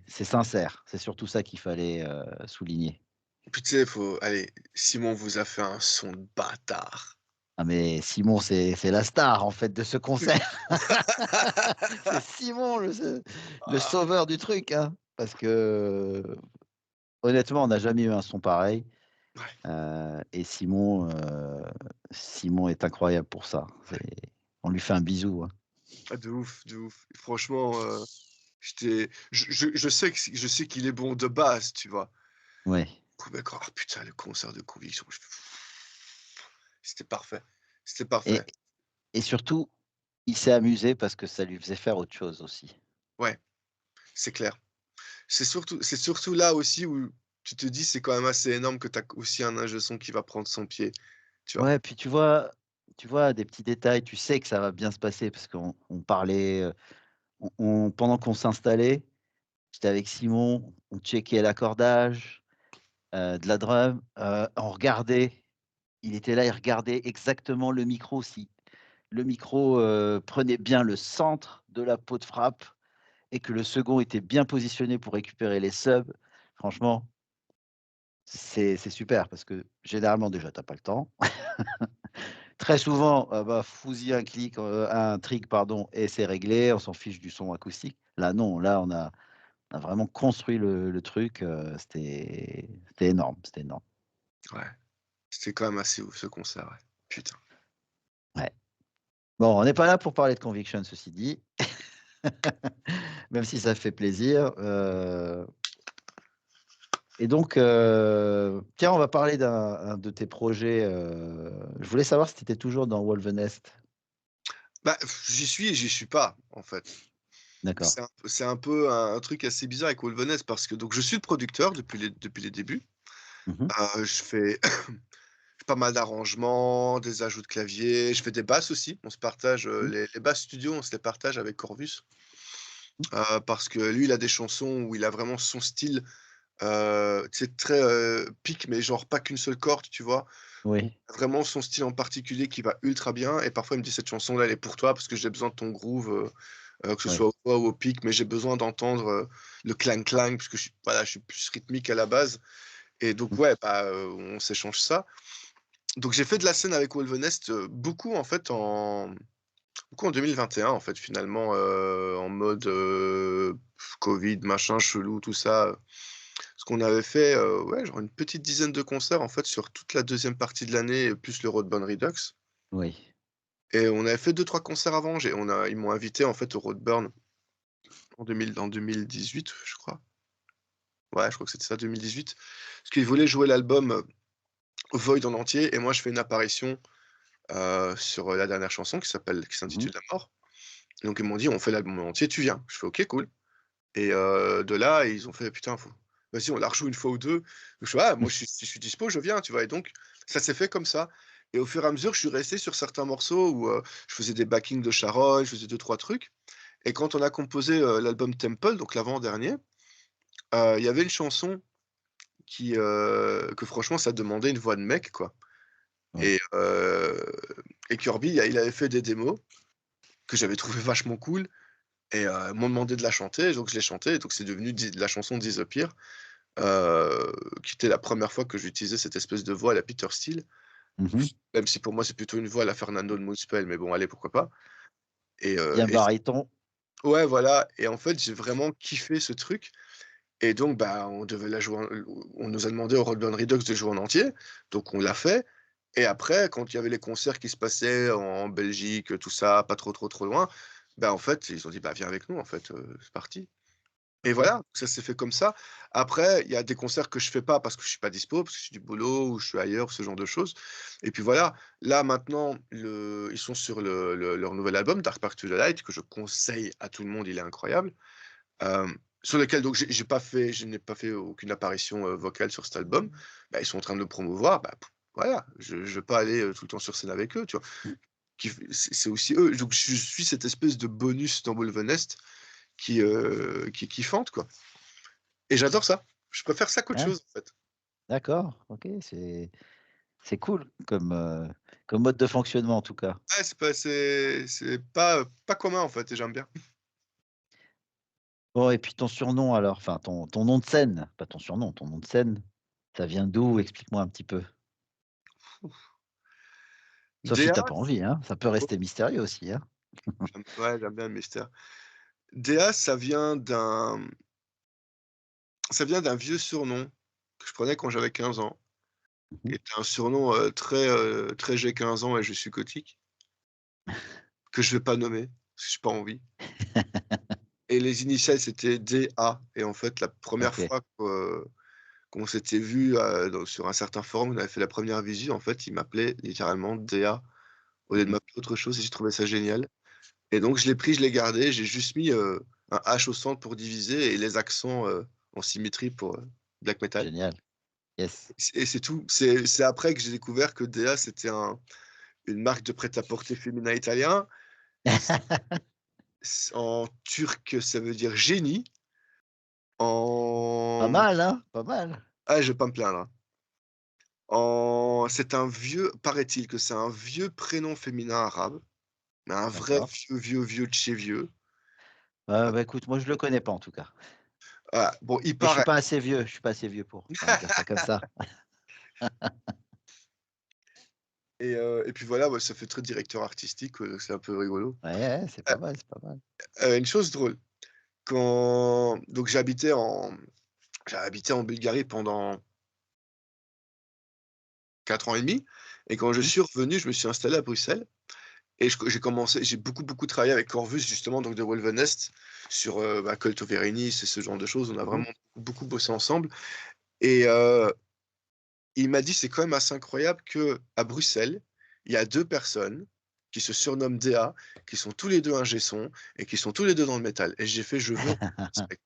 c'est sincère. C'est surtout ça qu'il fallait, souligner. Et puis, tu sais, faut allez, Simon vous a fait un son de bâtard. Ah, mais Simon, c'est la star, en fait, de ce concert. C'est Simon, le Ah, sauveur du truc, hein. Parce que, honnêtement, on n'a jamais eu un son pareil. ouais, Et Simon est incroyable pour ça. On lui fait un bisou, hein. ah, de ouf, de ouf. Franchement, je sais qu'il est bon de base, tu vois? Ouais. Mais quand ah putain, le concert de Conviction, c'était parfait, c'était parfait. Et, et surtout, il s'est amusé parce que ça lui faisait faire autre chose aussi. Ouais, c'est clair. C'est surtout là aussi où tu te dis: «C'est quand même assez énorme que tu as aussi un ingé son qui va prendre son pied», tu vois? Ouais, puis tu vois des petits détails, tu sais que ça va bien se passer parce qu'on parlait, pendant qu'on s'installait, j'étais avec Simon, on checkait l'accordage, de la drum, on regardait, il était là, il regardait exactement le micro, si le micro, prenait bien le centre de la peau de frappe et que le second était bien positionné pour récupérer les subs. Franchement, c'est super parce que généralement déjà tu as pas le temps. Très souvent, bah, fous-y un trick pardon et c'est réglé, on s'en fiche du son acoustique. Là non, là on a vraiment construit le truc, c'était énorme, c'était énorme. Ouais, c'était quand même assez ouf ce concert, ouais. Putain. Ouais. Bon, on n'est pas là pour parler de Conviction, ceci dit, même si ça fait plaisir, et donc, tiens, on va parler d'un de tes projets, je voulais savoir si tu étais toujours dans Wolvenest? Bah, j'y suis et j'y suis pas, en fait. D'accord. C'est un peu un truc assez bizarre avec Wolvenes parce que donc je suis le producteur depuis les débuts. Mmh mh. Je fais pas mal d'arrangements, des ajouts de clavier, je fais des basses aussi. On se partage, Mmh. les basses studio, on se les partage avec Corvus, Mmh. parce que lui, il a des chansons où il a vraiment son style, tu sais, très, pique, mais genre pas qu'une seule corde, tu vois? Où Oui, vraiment son style en particulier qui va ultra bien et parfois il me dit: «Cette chanson-là, elle est pour toi parce que j'ai besoin de ton groove, que ce soit oui. au voix ou au pic, mais j'ai besoin d'entendre, le clang clang parce que je suis plus rythmique à la base» et donc Mmh. ouais, bah, on s'échange ça. Donc j'ai fait de la scène avec Wolvenest, beaucoup en 2021 en fait finalement, en mode, covid, machin chelou, tout ça, parce qu'on avait fait, ouais, genre une petite dizaine de concerts en fait sur toute la deuxième partie de l'année, plus le Roadburn Redux Oui. et on avait fait deux trois concerts avant. Ils m'ont invité en fait au Roadburn en 2018, je crois. Ouais, je crois que c'était ça, 2018, parce qu'ils voulaient jouer l'album, Void en entier et moi je fais une apparition, sur, la dernière chanson qui Mmh mh. s'intitule «La mort». Donc ils m'ont dit: «On fait l'album en entier, tu viens?» Je fais: «OK, cool» et de là, ils ont fait: «Putain, vas-y, on la rejoue une fois ou 2». Je fais: «Ah, moi, si je suis dispo, je viens», tu vois? Et donc ça s'est fait comme ça et au fur et à mesure, je suis resté sur certains morceaux où, je faisais des backings de Sharon, je faisais deux trois trucs et quand on a composé, l'album Temple, donc l'avant-dernier, il y avait une chanson que franchement, ça demandait une voix de mec, quoi Oui. et Kirby, il avait fait des démos que j'avais trouvé vachement cool et m'ont demandé de la chanter, donc je l'ai chantée, donc c'est devenu la chanson Disappear, qui était la première fois que j'utilisais cette espèce de voix à la Peter Steele, Mmh mh. même si pour moi c'est plutôt une voix à la Fernando de Moonspell, mais bon allez pourquoi pas Bien et baryton. ouais voilà et en fait j'ai vraiment kiffé ce truc et donc bah, on nous a demandé au Roadburn Redux de jouer en entier, donc on l'a fait et après quand il y avait les concerts qui se passaient en Belgique, tout ça, pas trop loin, bah, en fait ils ont dit: «Bah, viens avec nous en fait, c'est parti». Et OK. voilà, ça s'est fait comme ça. Après, il y a des concerts que je fais pas parce que je suis pas dispo, parce que j'ai du boulot ou je suis ailleurs, ce genre de choses. Et puis voilà, là maintenant, ils sont sur leur nouvel album, Dark Path to the Light, que je conseille à tout le monde, il est incroyable. Sur lequel donc je n'ai pas fait aucune apparition vocale sur cet album. Bah, ils sont en train de le promouvoir, bah, voilà, je vais pas aller tout le temps sur scène avec eux, tu vois. Mmh. C'est aussi eux. Donc je suis cette espèce de bonus dans Wolvenest qui est kiffante, quoi. Et j'adore ça. Je préfère ça qu'autre Ah, chose, en fait. d'accord, OK, c'est cool comme mode de fonctionnement en tout cas. Ouais, c'est pas commun, en fait et j'aime bien. Bon, et puis ton surnom alors, enfin ton nom de scène, pas ton surnom, ton nom de scène, ça vient d'où? Explique-moi un petit peu. Sauf si DA, tu pas envie, hein, ça peut rester mystérieux aussi, hein. ouais, j'aime bien le mystère. DA, ça vient d'un vieux surnom que je prenais quand j'avais 15 ans, Mmh qui était un surnom, très j'ai 15 ans et je suis gothique, que je vais pas nommer, parce que j'ai pas envie. Et les initiales, c'était DA et en fait, la première OK, fois qu'on s'était vu sur un certain forum, on avait fait la première visu, en fait, il m'appelait littéralement DA au lieu de mmh m'appeler autre chose et j'ai trouvé ça génial. Et donc je l'ai pris, je l'ai gardé, j'ai juste mis, un H au centre pour diviser et les accents, en symétrie pour, black metal. génial. Yes. Et c'est tout. C'est après que j'ai découvert que DA, c'était une marque de prêt-à-porter féminin italien. En turc, ça veut dire génie. Pas En mal, hein? Pas mal. Je vais pas me plaindre, hein. C'est un vieux paraît-il que c'est un vieux prénom féminin arabe, mais un vrai D'accord. vieux, vieux, vieux de chez vieux. Bah, écoute, moi je le connais pas en tout cas. Voilà, bon, il Mais paraît. je suis pas assez vieux pour, on va dire ça comme ça. Et puis voilà, ouais, ça fait très directeur artistique, c'est un peu rigolo. Ouais, ouais, c'est Heu pas mal, c'est pas mal. une chose drôle, quand donc j'ai habité en Bulgarie pendant 4 ans et demi et quand je Mmh. suis revenu, je me suis installé à Bruxelles et j'ai beaucoup, beaucoup travaillé avec Corvus justement, donc de Wolvenest sur, Cult of Erinis et ce genre de choses. On a Mmh. vraiment beaucoup bossé ensemble et il m'a dit: «C'est quand même assez incroyable qu'à Bruxelles, il y a 2 personnes qui se surnomment DA, qui sont tous les 2 ingé son et qui sont tous les 2 dans le métal» et j'ai fait: «Je veux respect»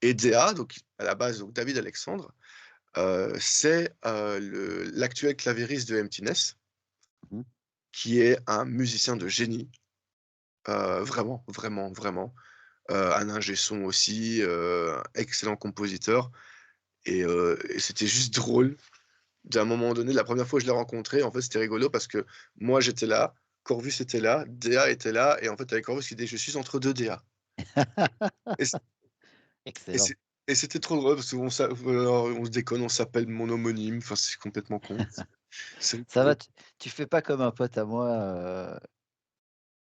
et DA, donc à la base, donc David Alexandre, c'est, l'actuel claviériste de Emptiness, Mmh. qui est un musicien de génie, vraiment, vraiment, vraiment, un ingé son aussi, excellent compositeur et c'était juste drôle. D'un moment donné, la première fois que je l'ai rencontré, en fait, c'était rigolo parce que moi, j'étais là, Corvus était là, DA était là et en fait, avec Corvus, il dit: «Je suis entre 2 DA» et c et Excellent. c'est et c'était trop drôle parce on se déconne, on s'appelle mon homonyme, enfin, c'est complètement con. C'est Ça rigolo. va, tu fais pas comme un pote à moi,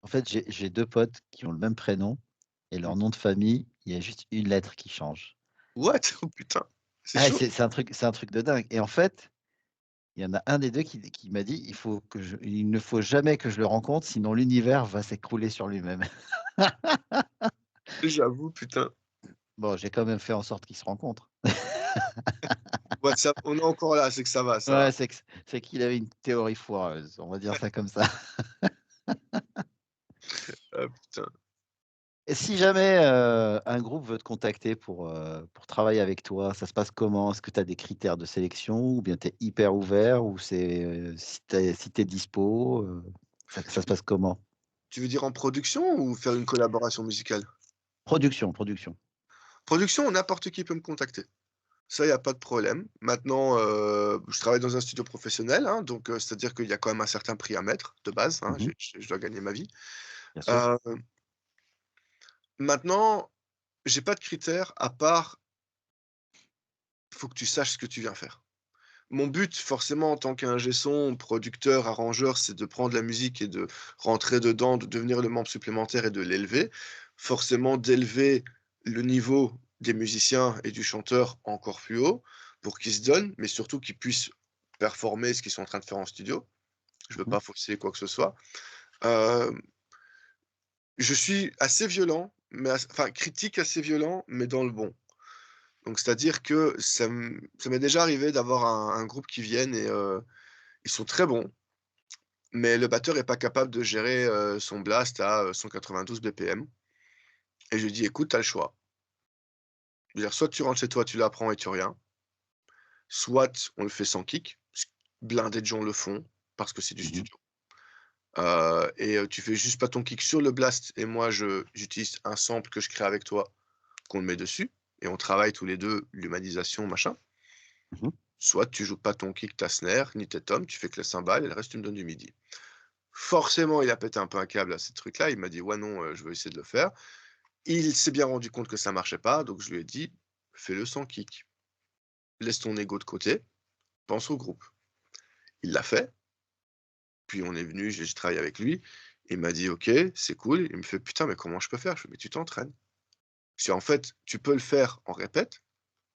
en fait, j'ai 2 potes qui ont le même prénom et leur nom de famille, il y a juste une lettre qui change. What? Oh putain, c'est Ah, chaud. c'est un truc de dingue et en fait, il y en a un des 2 qui m'a dit: Il ne faut jamais que je le rencontre, sinon l'univers va s'écrouler sur lui-même». J'avoue, putain. Bon, j'ai quand même fait en sorte qu'ils se rencontrent. WhatsApp, on est encore là, c'est que ça va, ça va. Ouais, c'est qu'il avait une théorie foireuse, on va dire ça comme ça. Ah putain. Et si jamais, un groupe veut te contacter pour travailler avec toi, ça se passe comment? Est-ce que tu as des critères de sélection ou bien tu es hyper ouvert ou c'est, si tu es dispo, ça se passe comment? Tu veux dire en production ou faire une collaboration musicale? Production, production. Production, n'importe qui peut me contacter. Ça, il y a pas de problème. Maintenant, je travaille dans un studio professionnel, hein, donc c'est-à-dire qu'il y a quand même un certain prix à mettre de base, hein, Mmh. je dois gagner ma vie. Bien sûr. Heu, Maintenant, j'ai pas de critères à part, faut que tu saches ce que tu viens faire. Mon but, forcément, en tant qu'ingé son, producteur, arrangeur, c'est de prendre la musique et de rentrer dedans, de devenir le membre supplémentaire et de l'élever. Forcément, d'élever le niveau des musiciens et du chanteur encore plus haut pour qu'ils se donnent, mais surtout qu'ils puissent performer ce qu'ils sont en train de faire en studio. Je ne veux Mmh. pas fausser quoi que ce soit. Hem, je suis assez violent, mais enfin critique assez violent, mais dans le bon. Donc c'est-à-dire que ça m'est déjà arrivé d'avoir un groupe qui viennent et ils sont très bons. Mais le batteur est pas capable de gérer, son blast à, 192 BPM et je lui dis: «Écoute, tu as le choix. Je veux dire, soit tu rentres chez toi, tu l'apprends et tu rien, soit on le fait sans kick», blindé de gens le font parce que c'est du Mmh. studio, tu fais juste pas ton kick sur le blast et moi j'utilise un sample que je crée avec toi, qu'on le met dessus et on travaille tous les 2 l'humanisation, machin. Mmh. Soit tu joues pas ton kick, ta snare, ni tes toms, tu fais que les cymbales et le reste tu me donnes du midi. Forcément, il a pété un peu un câble à ces trucs-là. Il m'a dit: «Ouais, non, je veux essayer de le faire». Il s'est bien rendu compte que ça marchait pas, donc je lui ai dit: «Fais-le sans kick. Laisse ton ego de côté, pense au groupe». Il l'a fait Puis on est venu, j'ai travaillé avec lui. Il m'a dit: «OK, c'est cool». Il me fait: «Putain, mais comment je peux faire?» Je fais: «Mais tu t'entraînes». Si en fait, tu peux le faire en répète,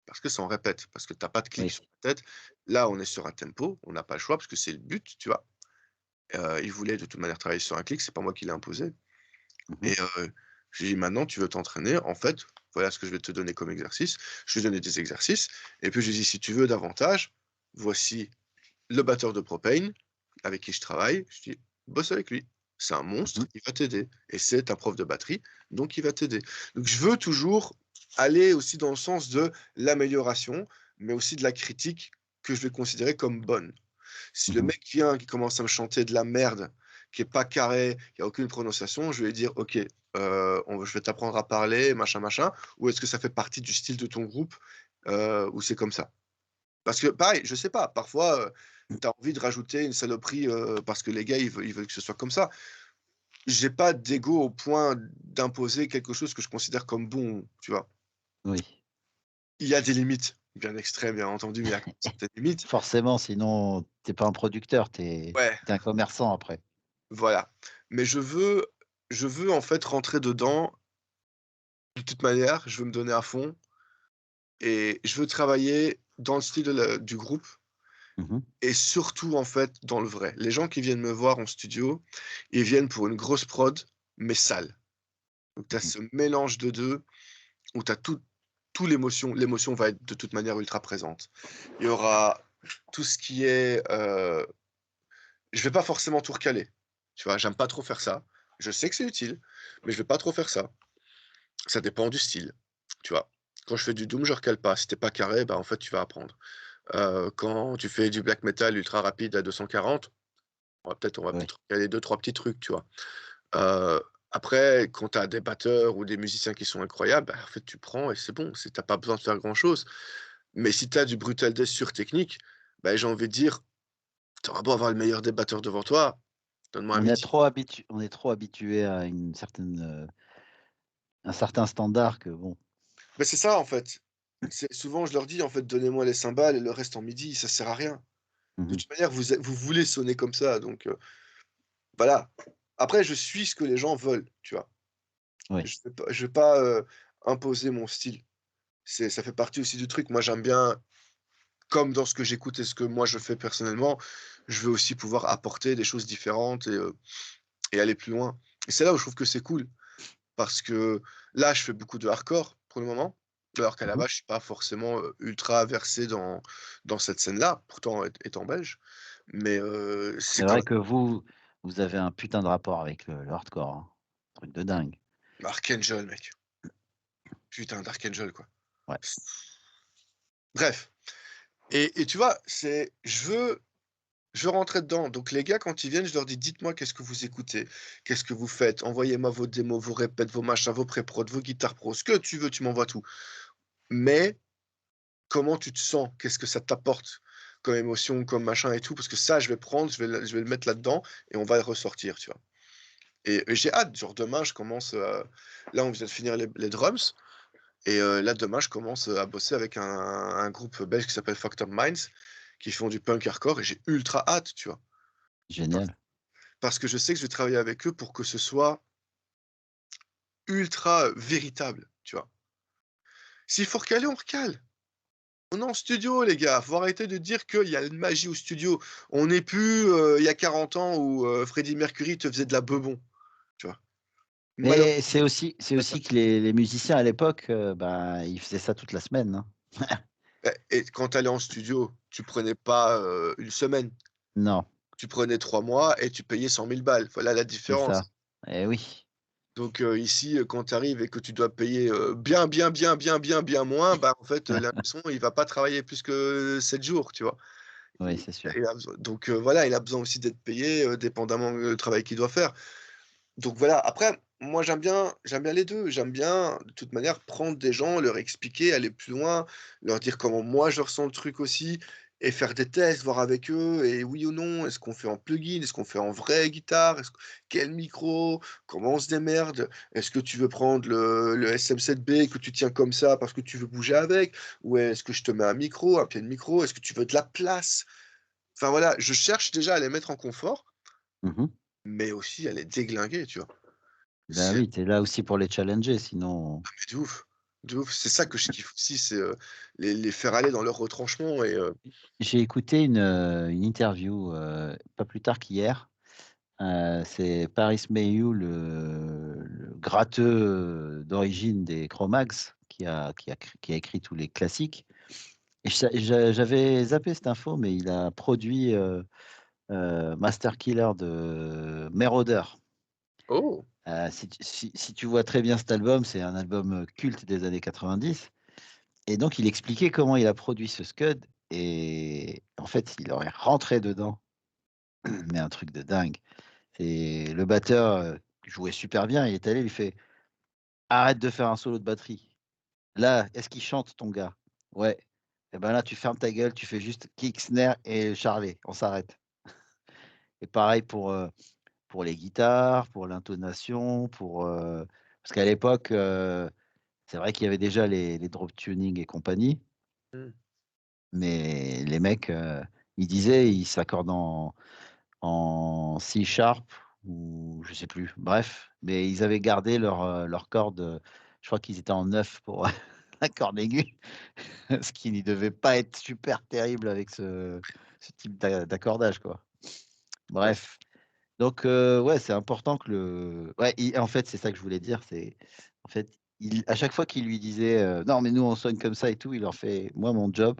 parce que c'est en répète, parce que tu as pas de clic Oui. sur la tête. Là, on est sur un tempo, on n'a pas le choix parce que c'est le but, tu vois? Il voulait de toute manière travailler sur un clic, c'est pas moi qui l'ai imposé Mmh. et je lui ai dit: «Maintenant, tu veux t'entraîner, en fait, voilà ce que je vais te donner comme exercice». Je lui ai donné des exercices et puis je lui ai dit: «Si tu veux davantage, voici le batteur de Propane avec qui je travaille». Je dis: «Bosse avec lui, c'est un monstre, Mmh. il va t'aider et c'est ta prof de batterie, donc il va t'aider». Donc je veux toujours aller aussi dans le sens de l'amélioration, mais aussi de la critique que je vais considérer comme bonne. Si le Mmh. mec vient, qui commence à me chanter de la merde, qui est pas carré, qui a aucune prononciation, je vais lui dire: «OK, je vais t'apprendre à parler, machin, machin», ou est-ce que ça fait partie du style de ton groupe, ou c'est comme ça? Parce que pareil, je sais pas, parfois, tu as envie de rajouter une saloperie, parce que les gars, ils veulent que ce soit comme ça. J'ai pas d'ego au point d'imposer quelque chose que je considère comme bon, tu vois? Oui. Il y a des limites, bien extrêmes, bien entendu, mais il y a certaines limites. Forcément, sinon tu es pas un producteur, tu es Ouais, un commerçant après. voilà. Mais je veux en fait rentrer dedans, de toute manière, je veux me donner à fond et je veux travailler dans le style du groupe Mmh. et surtout, en fait, dans le vrai. Les gens qui viennent me voir en studio, ils viennent pour une grosse prod, mais sale. Donc tu as Mmh. ce mélange de 2 où tu as tout l'émotion va être de toute manière ultra présente. Il y aura tout ce qui est, je vais pas forcément tout recaler, tu vois? J'aime pas trop faire ça. Je sais que c'est utile, mais je vais pas trop faire ça. Ça dépend du style, tu vois? Quand je fais du doom, je recale pas. Si tu pas carré, bah, en fait, tu vas apprendre. Quand tu fais du black metal ultra rapide à 240, on va peut-être Oui. recaler deux-trois petits trucs, tu vois? Heu, Après, quand tu as des batteurs ou des musiciens qui sont incroyables, bah, en fait, tu prends et c'est bon, tu pas besoin de faire grand chose. Mais si tu as du brutal death sur technique, bah, j'ai envie de dire, tu auras beau avoir le meilleur des batteurs devant toi, donne-moi un midi. On est trop habitué à un certain standard que bon. Mais c'est ça, en fait. C'est souvent, je leur dis, en fait: «Donnez-moi les cymbales et le reste en midi, ça sert à rien». De Mmh. toute manière, vous voulez sonner comme ça, donc voilà. Après, je suis ce que les gens veulent, tu vois? Oui. Je vais pas, imposer mon style. Ça fait partie aussi du truc. Moi, j'aime bien, comme dans ce que j'écoute et ce que moi je fais personnellement, je veux aussi pouvoir apporter des choses différentes et aller plus loin. Et c'est là où je trouve que c'est cool, parce que là, je fais beaucoup de hardcore pour le moment, alors qu'à la Mmh. base, je suis pas forcément, ultra versé dans cette scène-là, pourtant étant belge. Mais C'est c'est quand vrai même que vous avez un putain de rapport avec le hardcore, hein. Truc de dingue. Archangel, mec. Putain, d'Archangel, quoi. Ouais. Bref, et tu vois, je veux rentrer dedans. Donc les gars, quand ils viennent, je leur dis: «Dites-moi qu'est-ce que vous écoutez? Qu'est-ce que vous faites? Envoyez-moi vos démos, vos répètes, vos machins, vos pré-prod, vos guitares pro, ce que tu veux, tu m'envoies tout. Mais comment tu te sens? Qu'est-ce que ça t'apporte comme émotion, comme machin et tout?» Parce que ça, je vais prendre, je vais le mettre là-dedans et on va le ressortir, tu vois? Et j'ai hâte, genre demain, je commence, là, on vient de finir les drums et là, demain, je commence, à bosser avec un groupe belge qui s'appelle Fucked Up Minds, qui font du punk hardcore et j'ai ultra hâte, tu vois? Génial. Parce que je sais que je vais travailler avec eux pour que ce soit ultra, véritable, tu vois? S'il faut recaler, on recale. On est en studio les gars, faut arrêter de dire qu'il y a une magie au studio. On n'est plus, il y a 40 ans où, Freddie Mercury te faisait de la bebon, tu vois? Malheureusement, Mais c'est pas ça. aussi que les musiciens à l'époque, bah, ils faisaient ça toute la semaine, hein. Et quand tu allais en studio, tu prenais pas, 1 semaine, Non, tu prenais 3 mois et tu payais 100 000 balles. Voilà la c'est ça. différence. Eh oui. Donc ici, quand tu arrives et que tu dois payer, bien, bien, bien, bien, bien, bien moins, bah, en fait, l'ingé il va pas travailler plus que 7 jours, tu vois? Oui, Il c'est sûr. il a besoin donc voilà, il a besoin aussi d'être payé, dépendamment, le travail qu'il doit faire. Donc voilà, après, moi j'aime bien les 2. J'aime bien, de toute manière, prendre des gens, leur expliquer, aller plus loin, leur dire comment moi je ressens le truc aussi et faire des tests, voir avec eux et oui ou non, est-ce qu'on fait en plugin? Est-ce qu'on fait en vraie guitare? Est-ce quel micro? Comment on se démerde? Est-ce que tu veux prendre le SM7B que tu tiens comme ça parce que tu veux bouger avec? Ou est-ce que je te mets un micro, un pied de micro? Est-ce que tu veux de la place? Enfin voilà, je cherche déjà à les mettre en confort Mmh. mais aussi à les déglinguer, tu vois? Bah, C'est oui, tu es là aussi pour les challenger, sinon mais de ouf, de ouf. C'est ça que je kiffe aussi, c'est, les faire aller dans leur retranchement et j'ai écouté une interview, pas plus tard qu'hier. C'est Paris Mayhew, le gratteux, d'origine des Cro-Mags qui a écrit tous les classiques et j'avais zappé cette info, mais il a produit, Master Killer de Marauder. oh! Si tu vois très bien cet album, c'est un album, culte des années 90 et donc il expliquait comment il a produit ce scud et en fait, il aurait rentré dedans, mais un truc de dingue. C'est le batteur, jouait super bien, il est allé, il lui fait: «Arrête de faire un solo de batterie. Là, est-ce qu'il chante ton gars?» «Ouais». Et ben là, tu fermes ta gueule, tu fais juste kick, snare et charlet, on s'arrête. Et pareil pour les guitares, pour l'intonation, parce qu'à l'époque, c'est vrai qu'il y avait déjà les drop tuning et compagnie, Mmh. mais les mecs, ils disaient, ils s'accordent en C sharp ou je sais plus, bref, mais ils avaient gardé leurs cordes, je crois qu'ils étaient en 9 pour la corde aiguë, ce qui ne devait pas être super terrible avec ce type d'accordage, quoi. Ouais. Bref, donc ouais, c'est important que le ouais, en fait, c'est ça que je voulais dire, c'est en fait, à chaque fois qu'il lui disait, «Non, mais nous, on sonne comme ça et tout», il leur fait: «Moi, mon job,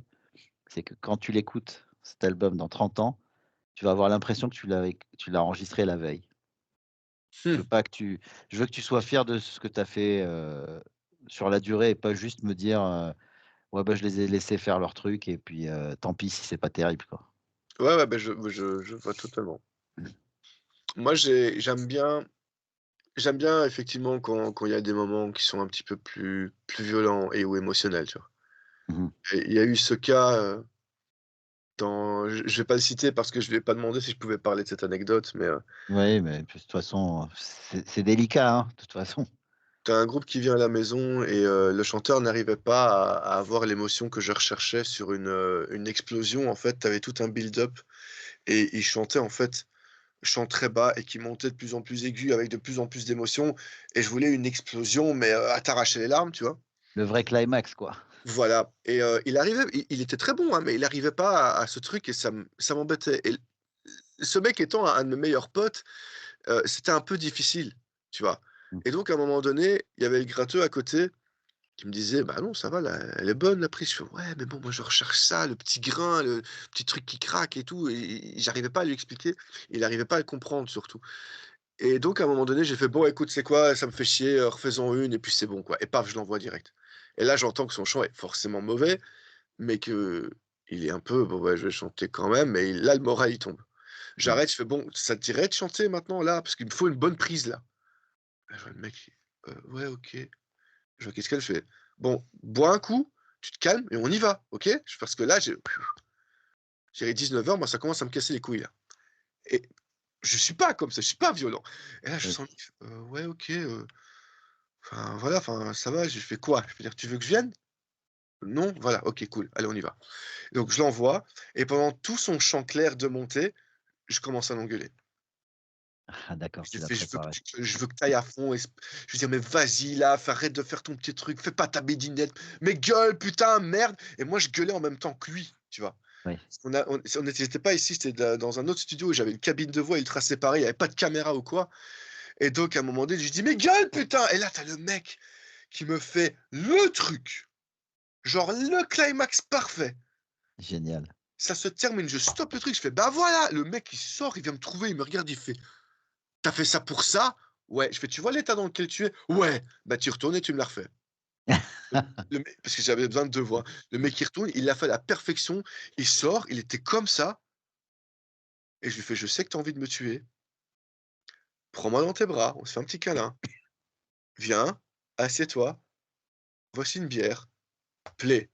c'est que quand tu l'écoutes, cet album, dans 30 ans, tu vas avoir l'impression que tu l'as enregistré la veille. Je veux Mmh. pas que tu je veux que tu sois fier de ce que tu as fait, sur la durée et pas juste me dire, «Ouais, bah, je les ai laissés faire leur truc et puis, tant pis si c'est pas terrible, quoi». Ouais, ouais, bah, je vois totalement. Moi, j'aime bien effectivement quand il y a des moments qui sont un petit peu plus violents et ou émotionnels, tu vois? Mmh mh. Et il y a eu ce cas, je vais pas le citer parce que je lui ai pas demandé si je pouvais parler de cette anecdote, mais, Ouais, mais puis de toute façon, c'est délicat, hein, de toute façon. tu as un groupe qui vient à la maison et le chanteur n'arrivait pas à avoir l'émotion que je recherchais sur une explosion. En fait, tu avais tout un build-up et il chantait, en fait, chant très bas et qui montait de plus en plus aigu avec de plus en plus d'émotion et je voulais une explosion mais, à t'arracher les larmes, tu vois? Le vrai climax, quoi. Voilà et il était très bon, hein, mais il arrivait pas à ce truc et ça m'embêtait et ce mec étant un de mes meilleurs potes, c'était un peu difficile, tu vois? Mmh. Et donc à un moment donné, il y avait le gratteux à côté qui me disait: «Bah non, ça va là, elle est bonne la prise». Je fais: «Ouais, mais bon, moi je recherche ça, le petit grain, le petit truc qui craque et tout» et j'arrivais pas à lui expliquer. Il arrivait pas à le comprendre surtout et donc à un moment donné, j'ai fait: «Bon écoute, c'est quoi? Ça me fait chier, refais-en une et puis c'est bon quoi» et paf, je l'envoie direct et là, j'entends que son chant est forcément mauvais, mais qu'il est un peu: «Bon, ouais, je vais chanter quand même» et là, le moral, il tombe. Mmh. J'arrête, je fais: «Bon, ça te dirait de chanter maintenant là? Parce qu'il me faut une bonne prise là». Là, je vois le mec, «Ouais, OK». Je vois: «Qu'est-ce qu'elle?» Je fais: «Bon, bois un coup, tu te calmes et on y va, OK?» parce que là, j'ai 19 heures, moi, ça commence à me casser les couilles là et je suis pas comme ça, je suis pas violent et là, je Oui. sens qu'il fait: ouais, OK, enfin, voilà, enfin, ça va». Je fais: «Quoi?» Je veux dire: «Tu veux que je vienne?» «Non?» «Voilà, OK, cool, allez, on y va». Donc je l'envoie et pendant tout son chant clair de montée, je commence à l'engueuler. Ah d'accord, Je tu lui l'as fais: préparé. je veux que tu ailles à fond et je lui dis: «Mais vas-y là, arrête de faire ton petit truc, fais pas ta bédinette, mais gueule putain, merde» et moi je gueulais en même temps que lui, tu vois? Oui. Parce on était pas ici, c'était dans un autre studio où j'avais une cabine de voix ultra séparée, il y avait pas de caméra ou quoi et donc à un moment donné, je lui dis: «Mais gueule putain» et là tu as le mec qui me fait le truc, genre le climax parfait. Génial. Ça se termine, je stoppe le truc, je fais: «Bah voilà!» Le mec il sort, il vient me trouver, il me regarde, il fait: «Tu as fait ça pour ça?» «Ouais». Je fais: «Tu vois l'état dans lequel tu es?» «Ouais». «Bah tu y retournes et tu me la refais». Le mec parce que j'avais besoin de 2 voix. Le mec il retourne, il l'a fait à la perfection, il sort, il était comme ça et je lui fais: «Je sais que tu as envie de me tuer, prends-moi dans tes bras, on se fait un petit câlin, viens, assieds-toi, voici une bière, play».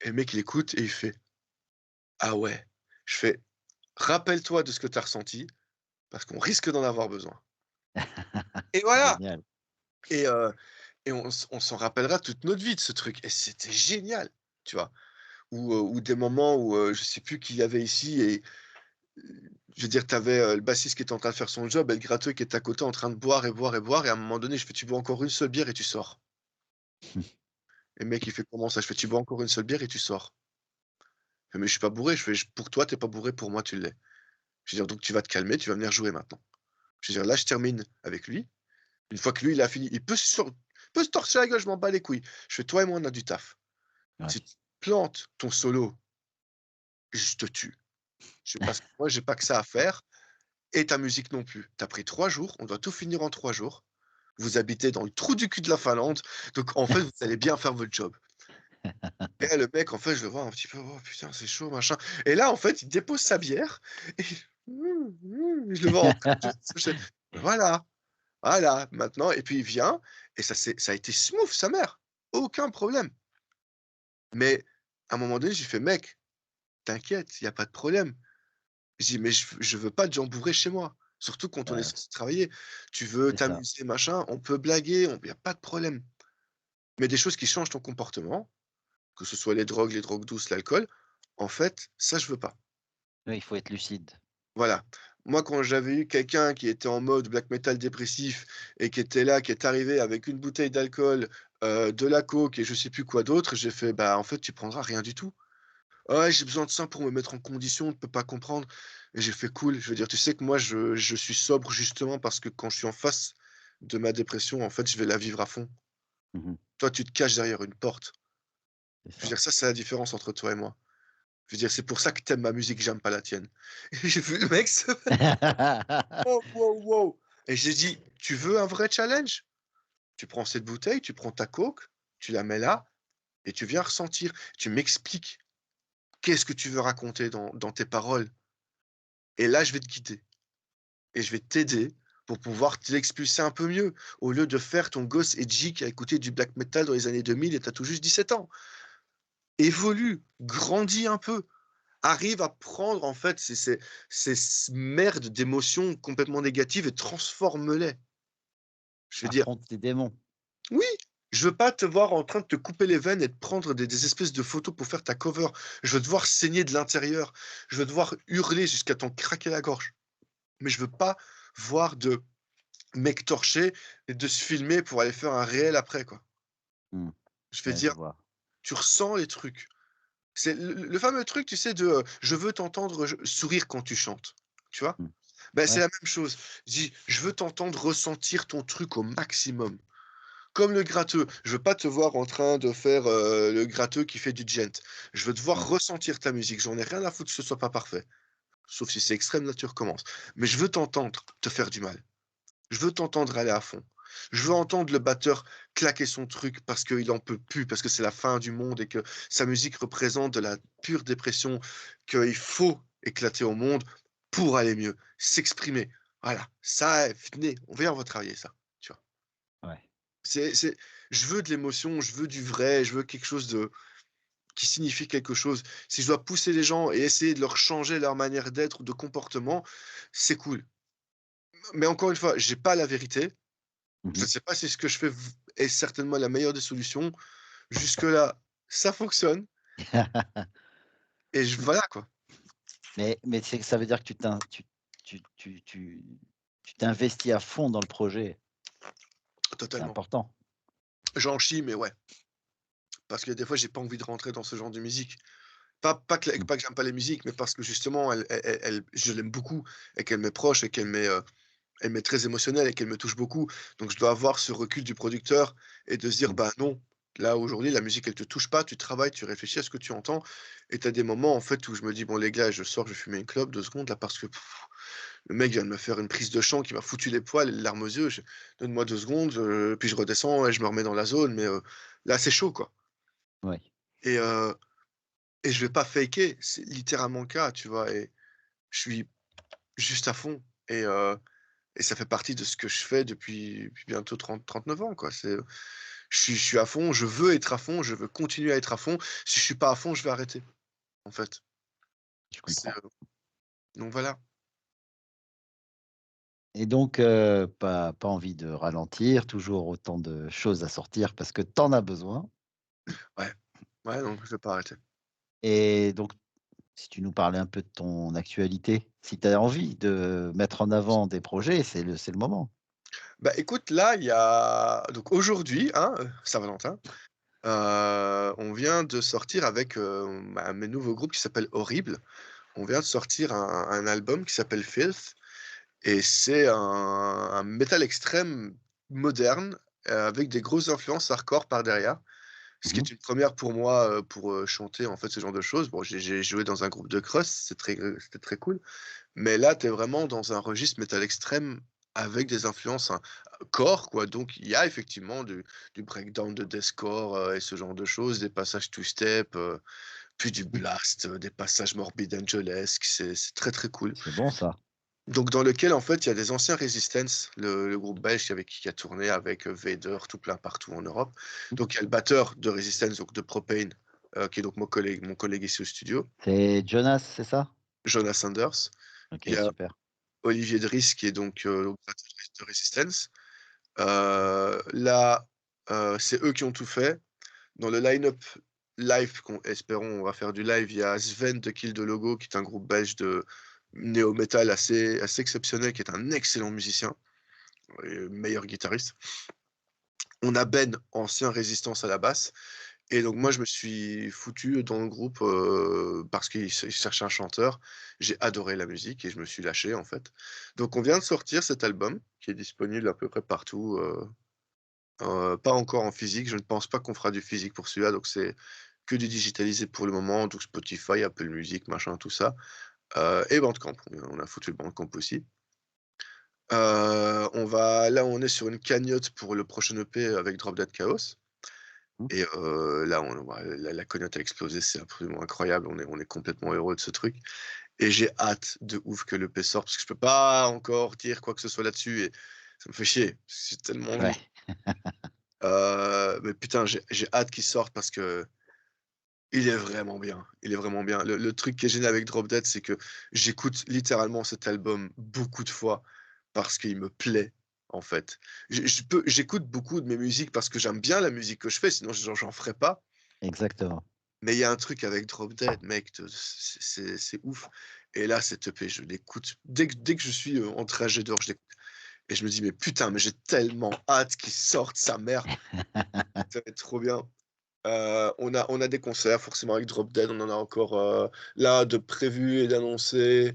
Et le mec il écoute et il fait: «Ah ouais». Je fais: «Rappelle-toi de ce que tu as ressenti parce qu'on risque d'en avoir besoin». Et voilà Génial. et on s'en rappellera toute notre vie de ce truc et c'était génial, tu vois? Ou des moments où, je sais plus qui il y avait ici et Je veux dire, tu avais, le bassiste qui était en train de faire son job et le gratteux qui était à côté en train de boire et boire et boire et à un moment donné, je fais: «Tu bois encore une seule bière et tu sors». Et le mec, il fait: «Comment ça?» Je fais: «Tu bois encore une seule bière et tu sors». Il fait: «Mais je suis pas bourré». Je fais: «J Pour toi, tu es pas bourré, pour moi, tu l'es». Je veux dire: «Donc tu vas te calmer, tu vas venir jouer maintenant». Je veux dire, là, je termine avec lui. Une fois que lui, il a fini, il peut se torcher la gueule, je m'en bats les couilles. Je fais: «Toi et moi, on a du taf. Ouais. Si tu plantes ton solo, je te tue». Parce que moi, j'ai pas que ça à faire et ta musique non plus. Tu as pris 3 jours, on doit tout finir en 3 jours. Vous habitez dans le trou du cul de la Finlande, donc en fait, vous allez bien faire votre job. Et là, le mec, en fait, je le vois un petit peu: «Oh putain, c'est chaud, machin», et là, en fait, il dépose sa bière et je le vois en train de je fais: «Voilà, voilà, maintenant», et puis il vient et ça a été smooth sa mère, aucun problème. Mais à un moment donné, j'ai fait: «Mec, t'inquiète, il y a pas de problème». J'ai dit: «Mais je veux pas de gens bourrés chez moi, surtout quand on est Ouais, censé travailler. Tu veux c'est ça. t'amuser, machin, on peut blaguer, il y a pas de problème. Mais des choses qui changent ton comportement, que ce soit les drogues douces, l'alcool, en fait, ça, je veux pas». Oui, il faut être lucide. Voilà. Moi, quand j'avais eu quelqu'un qui était en mode black metal dépressif et qui était là, qui est arrivé avec une bouteille d'alcool, de la coke et je sais plus quoi d'autre, j'ai fait: «Bah, en fait, tu prendras rien du tout». «Ah ouais, j'ai besoin de ça pour me mettre en condition, tu peux pas comprendre», et j'ai fait: «Cool». Je veux dire, tu sais que moi, je suis sobre justement parce que quand je suis en face de ma dépression, en fait, je vais la vivre à fond. Mmh. Toi, tu te caches derrière une porte. C'est Je veux ça. dire, ça, c'est la différence entre toi et moi. Je veux dire, c'est pour ça que tu aimes ma musique, j'aime pas la tienne. Et j'ai vu le mec se wow, wow, wow, et j'ai dit: «Tu veux un vrai challenge? Tu prends cette bouteille, tu prends ta coke, tu la mets là et tu viens ressentir. Tu m'expliques qu'est-ce que tu veux raconter dans tes paroles et là, je vais te guider et je vais t'aider pour pouvoir te l'expulser un peu mieux, au lieu de faire ton gosse edgy qui a écouté du black metal dans les années 2000 et tu as tout juste 17 ans. Évolue, grandis un peu, arrive à prendre en fait ces merdes d'émotions complètement négatives et transforme-les». Je veux dire, Affronte tes démons. oui, je veux pas te voir en train de te couper les veines et de prendre des espèces de photos pour faire ta cover. Je veux te voir saigner de l'intérieur. Je veux te voir hurler jusqu'à t'en craquer la gorge. Mais je veux pas voir de mec torché et de se filmer pour aller faire un réel après, quoi. Mmh. Je vais Ouais, je dire, vois. tu ressens les trucs. C'est le fameux truc, tu sais, je veux t'entendre sourire quand tu chantes, tu vois? Mmh. Ben c'est Ouais. la même chose. Je dis: «Je veux t'entendre ressentir ton truc au maximum». Comme le gratteux, je veux pas te voir en train de faire, le gratteux qui fait du djent. Je veux te voir Ouais. ressentir ta musique. J'en ai rien à foutre que ce soit pas parfait, sauf si c'est extrême, là, tu recommences. Mais je veux t'entendre te faire du mal. Je veux t'entendre aller à fond. Je veux entendre le batteur claquer son truc parce qu'il en peut plus, parce que c'est la fin du monde et que sa musique représente de la pure dépression, qu'il faut éclater au monde pour aller mieux, s'exprimer. Voilà, ça, venez, on va travailler ça, tu vois? Ouais. C'est je veux de l'émotion, je veux du vrai, je veux quelque chose de qui signifie quelque chose. Si je dois pousser les gens et essayer de leur changer leur manière d'être ou de comportement, c'est cool. Mais encore une fois, j'ai pas la vérité. Je Mmh. ne sais pas si ce que je fais est certainement la meilleure des solutions. Jusque-là, ça fonctionne et voilà quoi, Mais c'est ça veut dire que tu t'investis à fond dans le projet. C'est totalement. important. J'en chie, mais ouais, parce que des fois, j'ai pas envie de rentrer dans ce genre de musique. Pas que j'aime pas les musiques, mais parce que justement, je l'aime beaucoup et qu'elle m'est proche et elle m'est très émotionnelle et qu'elle me touche beaucoup. Donc je dois avoir ce recul du producteur et de se dire: Mmh. «Bah, non, là, aujourd'hui, la musique, elle te touche pas, tu travailles, tu réfléchis à ce que tu entends», et tu as des moments, en fait, où je me dis: «Bon, les gars, je sors, je vais fumer une clope 2 secondes là parce que le mec vient de me faire une prise de chant qui m'a foutu les poils et les larmes aux yeux. Donne-moi 2 secondes, puis je redescends et je me remets dans la zone», mais là, c'est chaud, quoi, Ouais. et heu et je vais pas faker, c'est littéralement le cas, tu vois? Et je suis juste à fond et ça fait partie de ce que je fais depuis bientôt 30-39 ans, quoi. Je suis à fond, je veux être à fond, je veux continuer à être à fond. Si je suis pas à fond, je vais arrêter, en fait. Je C'est, comprends. donc voilà. Et donc pas envie de ralentir, toujours autant de choses à sortir parce que tu en as besoin Ouais, ouais, non, je vais pas arrêter. et donc si tu nous parlais un peu de ton actualité. Si tu as envie de mettre en avant des projets, c'est le moment. Bah, écoute, là, il y a donc aujourd'hui, hein, Saint-Valentin, on vient de sortir avec, mes nouveaux groupes qui s'appelle Horrible. On vient de sortir un album qui s'appelle Filth et c'est un métal extrême moderne, avec des grosses influences hardcore par derrière. Ce qui Mmh. est une première pour moi, pour, chanter, en fait, ce genre de choses. Bon, j'ai joué dans un groupe de crust, c'était très cool. Mais là, tu es vraiment dans un registre métal extrême avec des influences, hein, core quoi, donc il y a effectivement du breakdown de deathcore, et ce genre de choses, des passages two-step, puis du blast, des passages Morbid Angelesque, c'est très, très cool. C'est bon ça. Donc dans lequel, en fait, il y a des anciens Resistance, le groupe belge avec qui a tourné avec, Vader, tout plein partout en Europe. Mmh. Donc il y a le batteur de Resistance, donc de Propane, qui est donc mon collègue ici au studio, C'est Jonas, c'est ça? Jonas Sanders. Il OK, y a super. Olivier Dries qui est donc, le batteur de Resistance. Là, c'est eux qui ont tout fait. Dans le line-up live qu'on espérons, on va faire du live, il y a Sven de Kill the Logo, qui est un groupe belge de néo-metal assez exceptionnel, qui est un excellent musicien et meilleur guitariste. On a Ben, ancien Résistance à la basse et donc Mmh. moi je me suis foutu dans le groupe, parce qu'il cherchait un chanteur. J'ai adoré la musique et je me suis lâché, en fait. Donc on vient de sortir cet album qui est disponible à peu près partout, pas encore en physique, je ne pense pas qu'on fera du physique pour celui-là, donc c'est que du digitalisé pour le moment, donc Spotify, Apple Music, machin, tout ça, et Bandcamp. On a foutu le Bandcamp aussi. On est sur une cagnotte pour le prochain EP avec Drop Dead Chaos Mmh. et là, la cagnotte a explosé, c'est absolument incroyable, on est complètement heureux de ce truc et j'ai hâte de ouf que l'EP sorte parce que je peux pas encore dire quoi que ce soit là-dessus et ça me fait chier, j'ai tellement envie. Ouais. Mais putain, j'ai hâte qu'il sorte parce que il est vraiment bien, il est vraiment bien. Le truc qui est génial avec Drop Dead, c'est que j'écoute littéralement cet album beaucoup de fois parce qu'il me plaît, en fait. J'écoute beaucoup de mes musiques parce que j'aime bien la musique que je fais, sinon j'en ferais pas. Exactement. Mais il y a un truc avec Drop Dead, mec, c'est ouf. Et là, cette EP, je l'écoute dès que je suis, en trajet dehors, je l'écoute et je me dis: «Mais putain, mais j'ai tellement hâte qu'il sorte sa mère, ça va être trop bien». On a des concerts forcément avec Drop Dead, on en a encore, là de prévus et d'annoncés.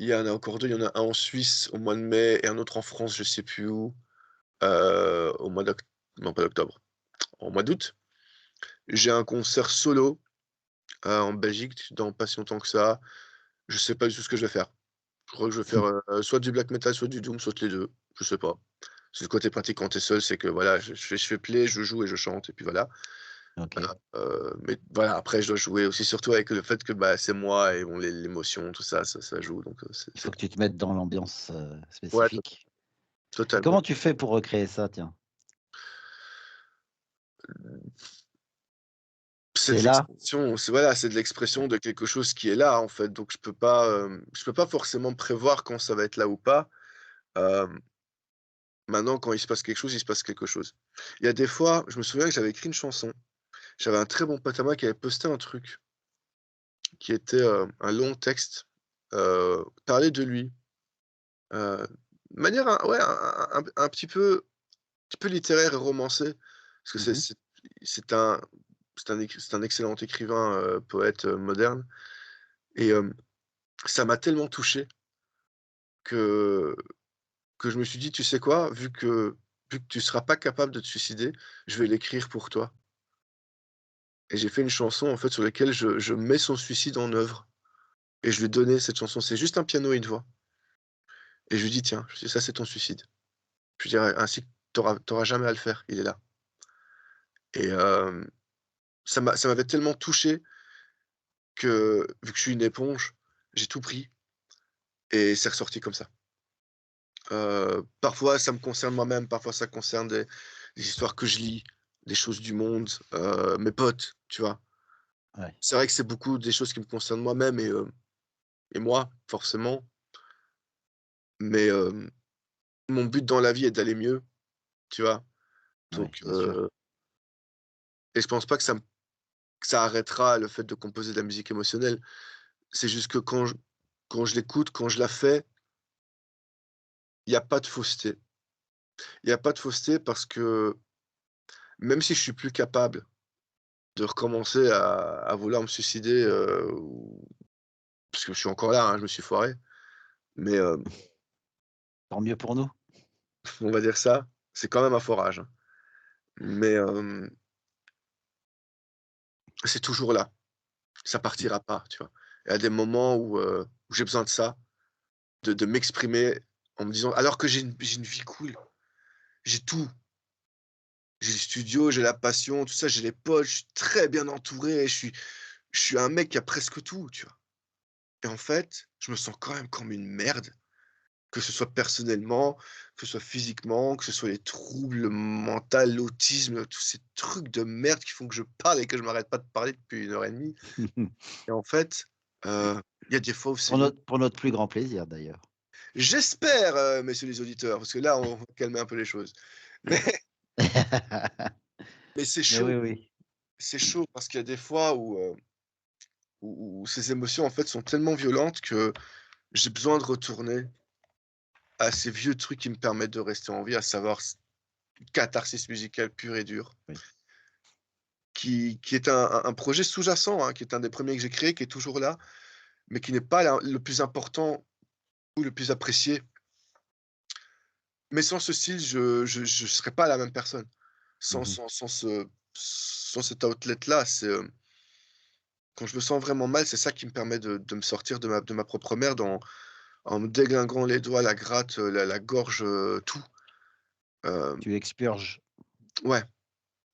Il y en a encore 2, il y en a un en Suisse au mois de mai et un autre en France, je sais plus où, au mois d'oc non pas d'octobre, au mois d'août. J'ai un concert solo, en Belgique dans pas si longtemps que ça. Je sais pas du tout ce que je vais faire. Je crois que je vais faire, soit du black metal, soit du doom, soit les 2. Je sais pas. C'est le côté pratique quand tu es seul, c'est que voilà, je fais play, je joue et je chante et puis voilà. OK. Mais voilà, après je dois jouer aussi surtout avec le fait que, bah, c'est moi et bon l'émotion, tout ça, ça joue donc Il c'est faut que tu te mettes dans l'ambiance, ouais, spécifique. Et totalement. comment tu fais pour recréer ça, tiens? C'est C'est de là? l'expression, c'est voilà, c'est de l'expression de quelque chose qui est là, en fait, donc je peux pas forcément prévoir quand ça va être là ou pas. Hem, Maintenant quand il se passe quelque chose, il se passe quelque chose. Il y a des fois, je me souviens que j'avais écrit une chanson, j'avais un très bon pote à moi qui avait posté un truc qui était, un long texte, parler de lui, de manière un petit peu littéraire et romancée, parce que Mmh c'est mh. c'est c'est un c'est un excellent écrivain, poète, moderne et ça m'a tellement touché que je me suis dit: «Tu sais quoi? Vu que tu seras pas capable de te suicider, je vais l'écrire pour toi» et j'ai fait une chanson, en fait, sur laquelle je mets son suicide en œuvre et je lui ai donné cette chanson. C'est juste un piano et une voix et je lui dis: «Tiens», je lui dis: «Ça, c'est ton suicide». Je lui dis: «Ainsi, tu auras jamais à le faire, il est là» et ça m'avait tellement touché que, vu que je suis une éponge, j'ai tout pris et c'est ressorti comme ça. Parfois ça me concerne moi-même, parfois ça concerne des histoires que je lis, des choses du monde, mes potes, tu vois? Ouais. C'est vrai que c'est beaucoup des choses qui me concernent moi-même et moi, forcément, mais mon but dans la vie est d'aller mieux, tu vois? Ouais, Donc bien sûr. et je pense pas que ça arrêtera le fait de composer de la musique émotionnelle. C'est juste que quand je l'écoute, quand je la fais, il y a pas de fausseté. Il y a pas de fausseté parce que même si je suis plus capable de recommencer à vouloir me suicider, ou parce que je suis encore là, hein, je me suis foiré, mais Tant mieux pour nous. on va dire ça, c'est quand même un forage, hein. Mais c'est toujours là, ça Mmh. partira pas, tu vois? Il y a des moments où j'ai besoin de ça, de m'exprimer en me disant alors que j'ai une vie cool, j'ai tout. J'ai le studio, j'ai la passion, tout ça, j'ai les potes, je suis très bien entouré, je suis un mec qui a presque tout, tu vois? Et en fait, je me sens quand même comme une merde, que ce soit personnellement, que ce soit physiquement, que ce soit les troubles mentaux, l'autisme, tous ces trucs de merde qui font que je parle et que je m'arrête pas de parler depuis 1 heure et demie. Et en fait, il y a des fois où c'est long. Pour notre plus grand plaisir d'ailleurs. J'espère, messieurs les auditeurs, parce que là, on va calmer un peu les choses. Mais mais Mais oui, oui. c'est chaud parce qu'il y a des fois où ces émotions, en fait, sont tellement violentes que j'ai besoin de retourner à ces vieux trucs qui me permettent de rester en vie, à savoir catharsis musicale pure et dure, Oui. qui est un projet sous-jacent, hein, qui est un des premiers que j'ai créé, qui est toujours là, mais qui n'est pas la le plus important ou le plus apprécié. Mais sans ce style, je serais pas la même personne. Mmh mh. Sans cet outlet-là, quand je me sens vraiment mal, c'est ça qui me permet de me sortir de ma propre merde en me déglinguant les doigts, la gratte, la gorge, tout. Hem, Tu expurges. ouais,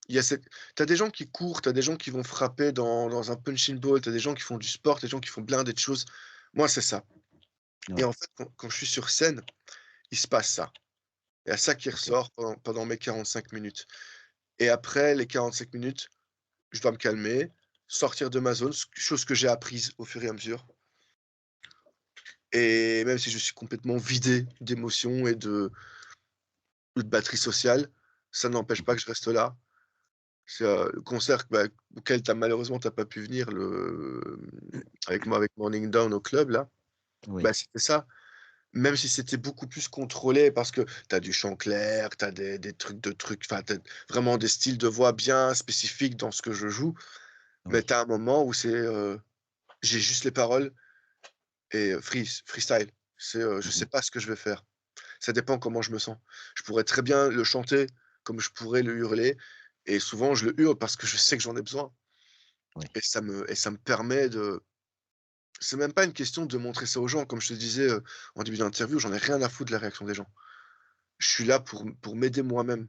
il y a cette tu des gens qui courent, t'as des gens qui vont frapper dans un punching ball, t'as des gens qui font du sport, des gens qui font blindé de choses. Moi, c'est ça et Ouais, en fait, quand je suis sur scène, il se passe ça. Il y a ça qui OK. ressort pendant mes 45 minutes et après les 45 minutes, je dois me calmer, sortir de ma zone, chose que j'ai apprise au fur et à mesure et même si je suis complètement vidé d'émotions et de batterie sociale, ça n'empêche Mmh pas mh. que je reste là. C'est, le concert auquel tu as pas pu venir avec moi, avec Morning Down au club là, Oui, c'était ça. Même si c'était beaucoup plus contrôlé parce que tu as du chant clair, tu as des trucs, enfin, tu as vraiment des styles de voix bien spécifiques dans ce que je joue, mais oui. tu as un moment où j'ai juste les paroles et freestyle. Je Mmh sais mh. pas ce que je vais faire. Ça dépend comment je me sens. Je pourrais très bien le chanter comme je pourrais le hurler et souvent je le hurle parce que je sais que j'en ai besoin Oui. et ça me permet de c'est même pas une question de montrer ça aux gens. Comme je te disais, en début d'interview, j'en ai rien à foutre de la réaction des gens. Je suis là pour m'aider moi-même,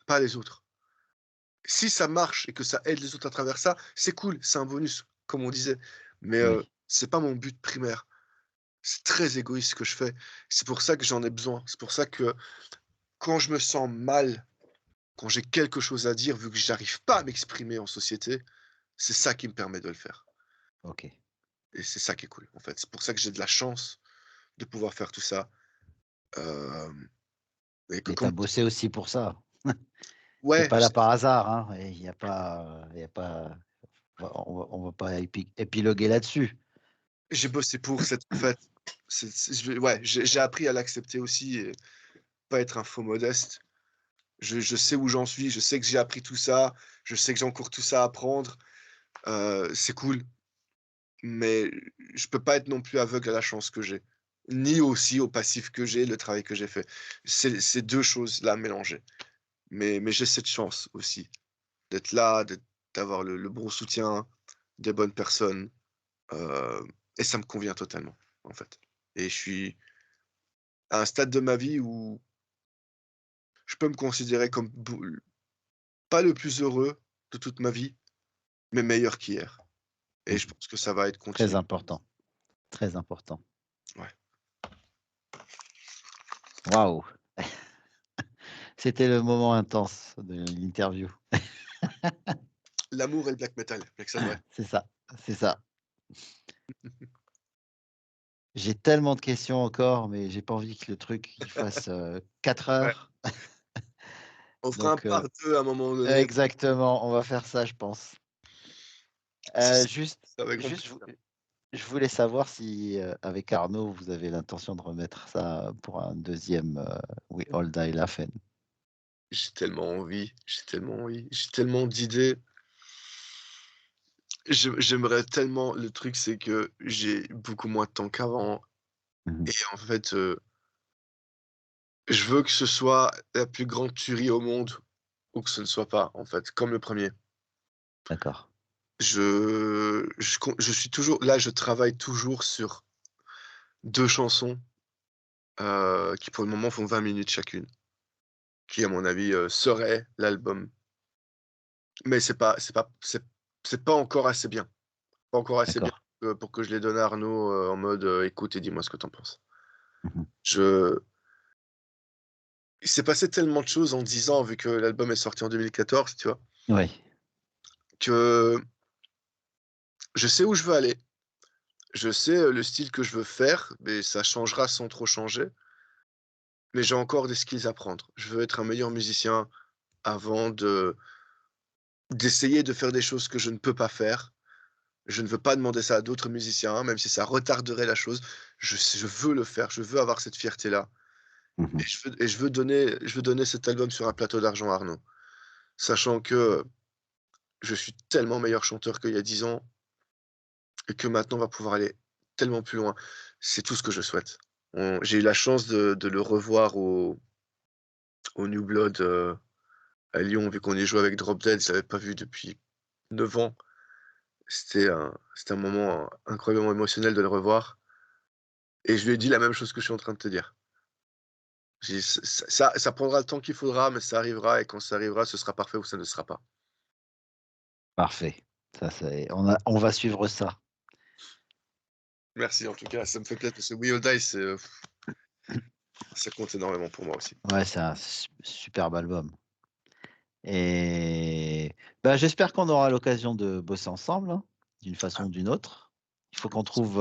pas les autres. Si ça marche et que ça aide les autres à travers ça, c'est cool, c'est un bonus, comme on disait. Mais, Oui. c'est pas mon but primaire. C'est très égoïste ce que je fais. C'est pour ça que j'en ai besoin. C'est pour ça que quand je me sens mal, quand j'ai quelque chose à dire, vu que j'arrive pas à m'exprimer en société, c'est ça qui me permet de le faire OK. et c'est ça qui est cool, en fait. C'est pour ça que j'ai de la chance de pouvoir faire tout ça, hem et que Mais tu as comme bossé aussi pour ça. Tu es ouais, pas là j par hasard, hein, et il y a pas on va pas épiloguer là-dessus. j'ai bossé pour cette en fait, c'est je vais ouais, j'ai appris à l'accepter aussi et pas être un faux modeste. Je sais où j'en suis, je sais que j'ai appris tout ça, je sais que j'ai encore tout ça à apprendre, c'est cool, mais je peux pas être non plus aveugle à la chance que j'ai, ni aussi au passif que j'ai, le travail que j'ai fait. C'est 2 choses-là mélangées, mais j'ai cette chance aussi d'être là, d'avoir le bon soutien, des bonnes personnes, heu et ça me convient totalement, en fait et je suis à un stade de ma vie où je peux me considérer comme pas le plus heureux de toute ma vie, mais meilleur qu'hier et Mmh. je pense que ça va être Très continu. important, très important. Ouais. Waouh! C'était le moment intense de l'interview. L'amour et le black metal, il y a que ça de vrai. C'est ça, c'est ça. J'ai tellement de questions encore, mais j'ai pas envie que le truc il fasse, 4 Ouais. heures. On fera un Donc part 2 à un moment donné. exactement, on va faire ça, je pense. C'est Juste avec grand juste plaisir. je voulais savoir si, avec Arnaud, vous avez l'intention de remettre ça pour un deuxième We All Die Laughing. J'ai tellement envie, j'ai tellement d'idées. J'aimerais tellement le truc, c'est que j'ai beaucoup moins de temps qu'avant Mmh. et en fait, je veux que ce soit la plus grande tuerie au monde ou que ce ne soit pas, en fait, comme le premier. D'accord, Je suis toujours là, je travaille toujours sur 2 chansons, qui pour le moment font 20 minutes chacune, qui à mon avis, seraient l'album. Mais c'est pas encore assez bien. Pas encore assez bien, d'accord. pour que je les donne à Arnaud, en mode, «Écoute et dis-moi ce que tu en penses». Mmh. Je Il s'est passé tellement de choses en 10 ans, vu que l'album est sorti en 2014, tu vois? Oui, Que je sais où je veux aller, je sais, le style que je veux faire, mais ça changera sans trop changer, mais j'ai encore des skills à prendre. Je veux être un meilleur musicien avant d'essayer de faire des choses que je ne peux pas faire. Je ne veux pas demander ça à d'autres musiciens, même si ça retarderait la chose. Je veux le faire, je veux avoir cette fierté-là mmh, je veux donner cet album sur un plateau d'argent à Arnaud, sachant que je suis tellement meilleur chanteur qu'il y a 10 ans et que maintenant on va pouvoir aller tellement plus loin. C'est tout ce que je souhaite. On J'ai eu la chance de le revoir au New Blood, à Lyon, vu qu'on y jouait avec Drop Dead, je l'avais pas vu depuis 9 ans. C'était un moment incroyablement émotionnel de le revoir et je lui ai dit la même chose que je suis en train de te dire. J'ai dit: Ça prendra le temps qu'il faudra, mais ça arrivera et quand ça arrivera, ce sera parfait ou ça ne sera pas». parfait. Ça, c'est on va suivre ça. Merci en tout cas, ça me fait plaisir parce que We All Die, ça compte énormément pour moi aussi. Ouais, c'est un superbe album et bah, j'espère qu'on aura l'occasion de bosser ensemble, hein, d'une façon ou d'une autre. Il faut qu'on trouve,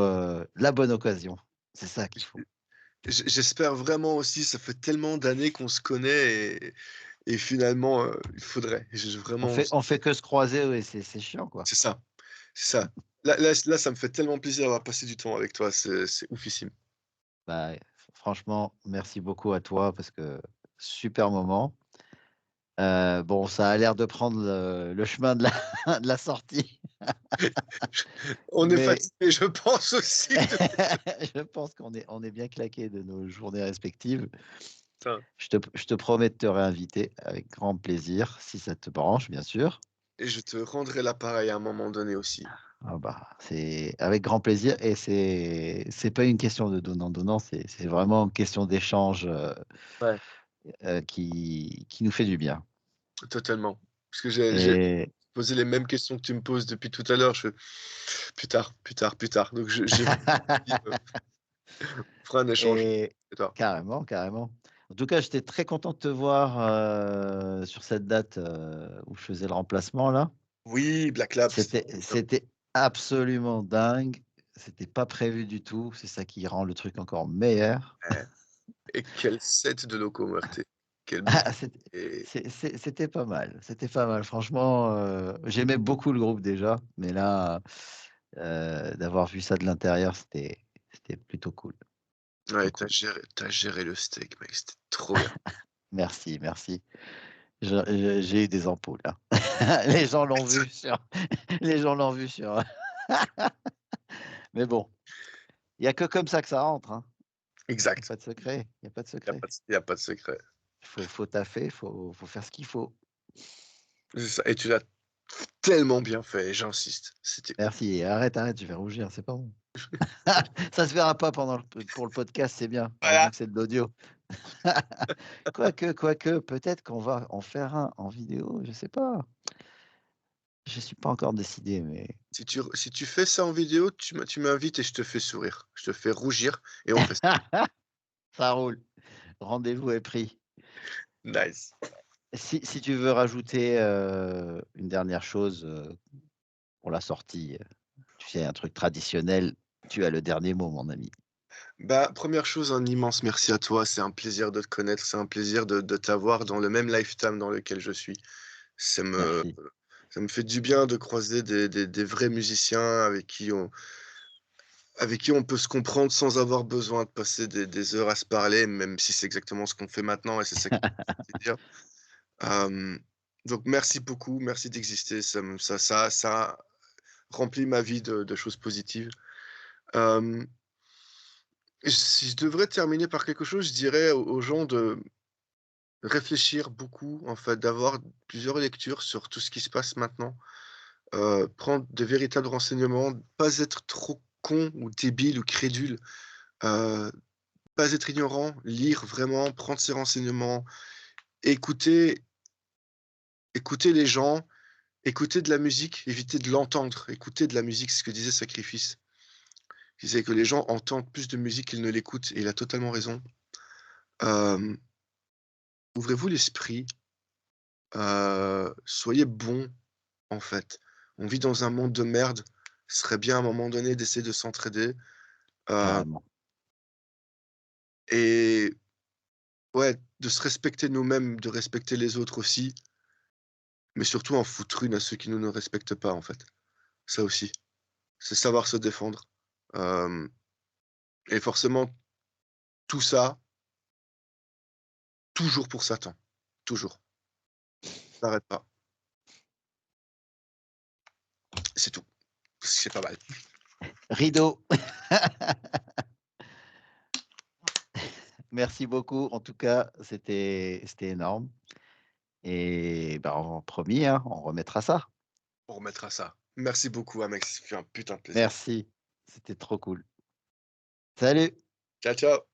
la bonne occasion. C'est ça qu'il faut. J'espère vraiment aussi, ça fait tellement d'années qu'on se connaît et finalement, il faudrait. J'ai vraiment On fait que se croiser, oui, c'est chiant, quoi. c'est ça, c'est ça. Là, ça me fait tellement plaisir d'avoir passé du temps avec toi, c'est oufissime. Bah, franchement, merci beaucoup à toi parce que super moment. Bon, ça a l'air de prendre le chemin de la de la sortie, On est mais fatigués, je pense aussi de je pense on est bien claqués de nos journées respectives. putain Je te promets de te réinviter avec grand plaisir, si ça te branche, bien sûr. et je te rendrai l'appareil à un moment donné aussi. Ah bah, c'est avec grand plaisir et c'est pas une question de donnant-donnant, c'est vraiment une question d'échange, Ouais. qui nous fait du bien Totalement. Parce que j'ai et posé les mêmes questions que tu me poses depuis tout à l'heure, je fais: «Plus tard, plus tard, plus tard». Donc j'ai dit, on fera un échange et plus tard. carrément, carrément. En tout cas, j'étais très content de te voir, sur cette date, où je faisais le remplacement là. Oui, Black Lab, c'était trop bien. C'était absolument dingue. C'était pas prévu du tout. C'est ça qui rend le truc encore meilleur. Ouais et quel set de Loco Muerte. Quel Ah, et c'était pas mal. C'était pas mal. Franchement, j'aimais beaucoup le groupe déjà, mais là, d'avoir vu ça de l'intérieur, c'était plutôt cool, plutôt ouais, cool. tu géré le steak, mec, c'était trop bien. Merci, merci. J'ai eu des ampoules, hein. Les gens l'ont vu sur les gens l'ont vu sur mais bon, il y a que comme ça que ça rentre, hein. Il y a Exact, pas de secret, il y a pas de secret. il y a pas de secret. Faut taffer, faut faire ce qu'il faut. C'est ça et tu l'as tellement bien fait et j'insiste, c'était ouf. Merci, arrête, arrête, je vais rougir, c'est pas bon. Ça se verra pas pendant pour le podcast, c'est bien, Voilà, vu que c'est de l'audio. Quoique, peut-être qu'on va en faire un en vidéo, je sais pas. Je suis pas encore décidé, mais si tu fais ça en vidéo, tu m'invites et je te fais sourire. Je te fais rougir et on fait ça. ça roule. Rendez-vous est pris. Nice. Si tu veux rajouter, une dernière chose, pour la sortie, tu sais, un truc traditionnel, tu as le dernier mot, mon ami. Bah, première chose, un immense merci à toi. C'est un plaisir de te connaître. C'est un plaisir de t'avoir dans le même lifetime dans lequel je suis. Ça me Merci. ça me fait du bien de croiser des vrais musiciens avec qui avec qui on peut se comprendre sans avoir besoin de passer des heures à se parler, même si c'est exactement ce qu'on fait maintenant et c'est ça qui me fait plaisir. Hem, donc merci beaucoup, merci d'exister, ça remplit ma vie de choses positives. Hem, si je devrais terminer par quelque chose, je dirais aux gens de réfléchir beaucoup, en fait, d'avoir plusieurs lectures sur tout ce qui se passe maintenant, prendre de véritables renseignements, pas être trop con ou débile ou crédule, heu, pas être ignorant, lire vraiment, prendre ses renseignements, écouter écouter les gens, écouter de la musique, éviter de l'entendre, écouter de la musique, c'est ce que disait Sacrifice. Il disait que les gens entendent plus de musique qu'ils ne l'écoutent et il a totalement raison. Hem, ouvrez-vous l'esprit, soyez bons, en fait. On vit dans un monde de merde, ce serait bien à un moment donné d'essayer de s'entraider, heu Carrément. et ouais, de se respecter nous-mêmes, de respecter les autres aussi, mais surtout en foutre une à ceux qui ne nous respectent pas, en fait. Ça aussi, c'est savoir se défendre, hem et forcément tout ça, toujours pour Satan, toujours. Ça n'arrête pas. C'est tout. C'est pas mal. Rideau. Merci beaucoup. En tout cas, c'était énorme et bah, promis, hein, on remettra ça. On remettra ça. Merci beaucoup, Amex, ça fait un putain de plaisir. Merci, c'était trop cool. Salut. Ciao, ciao.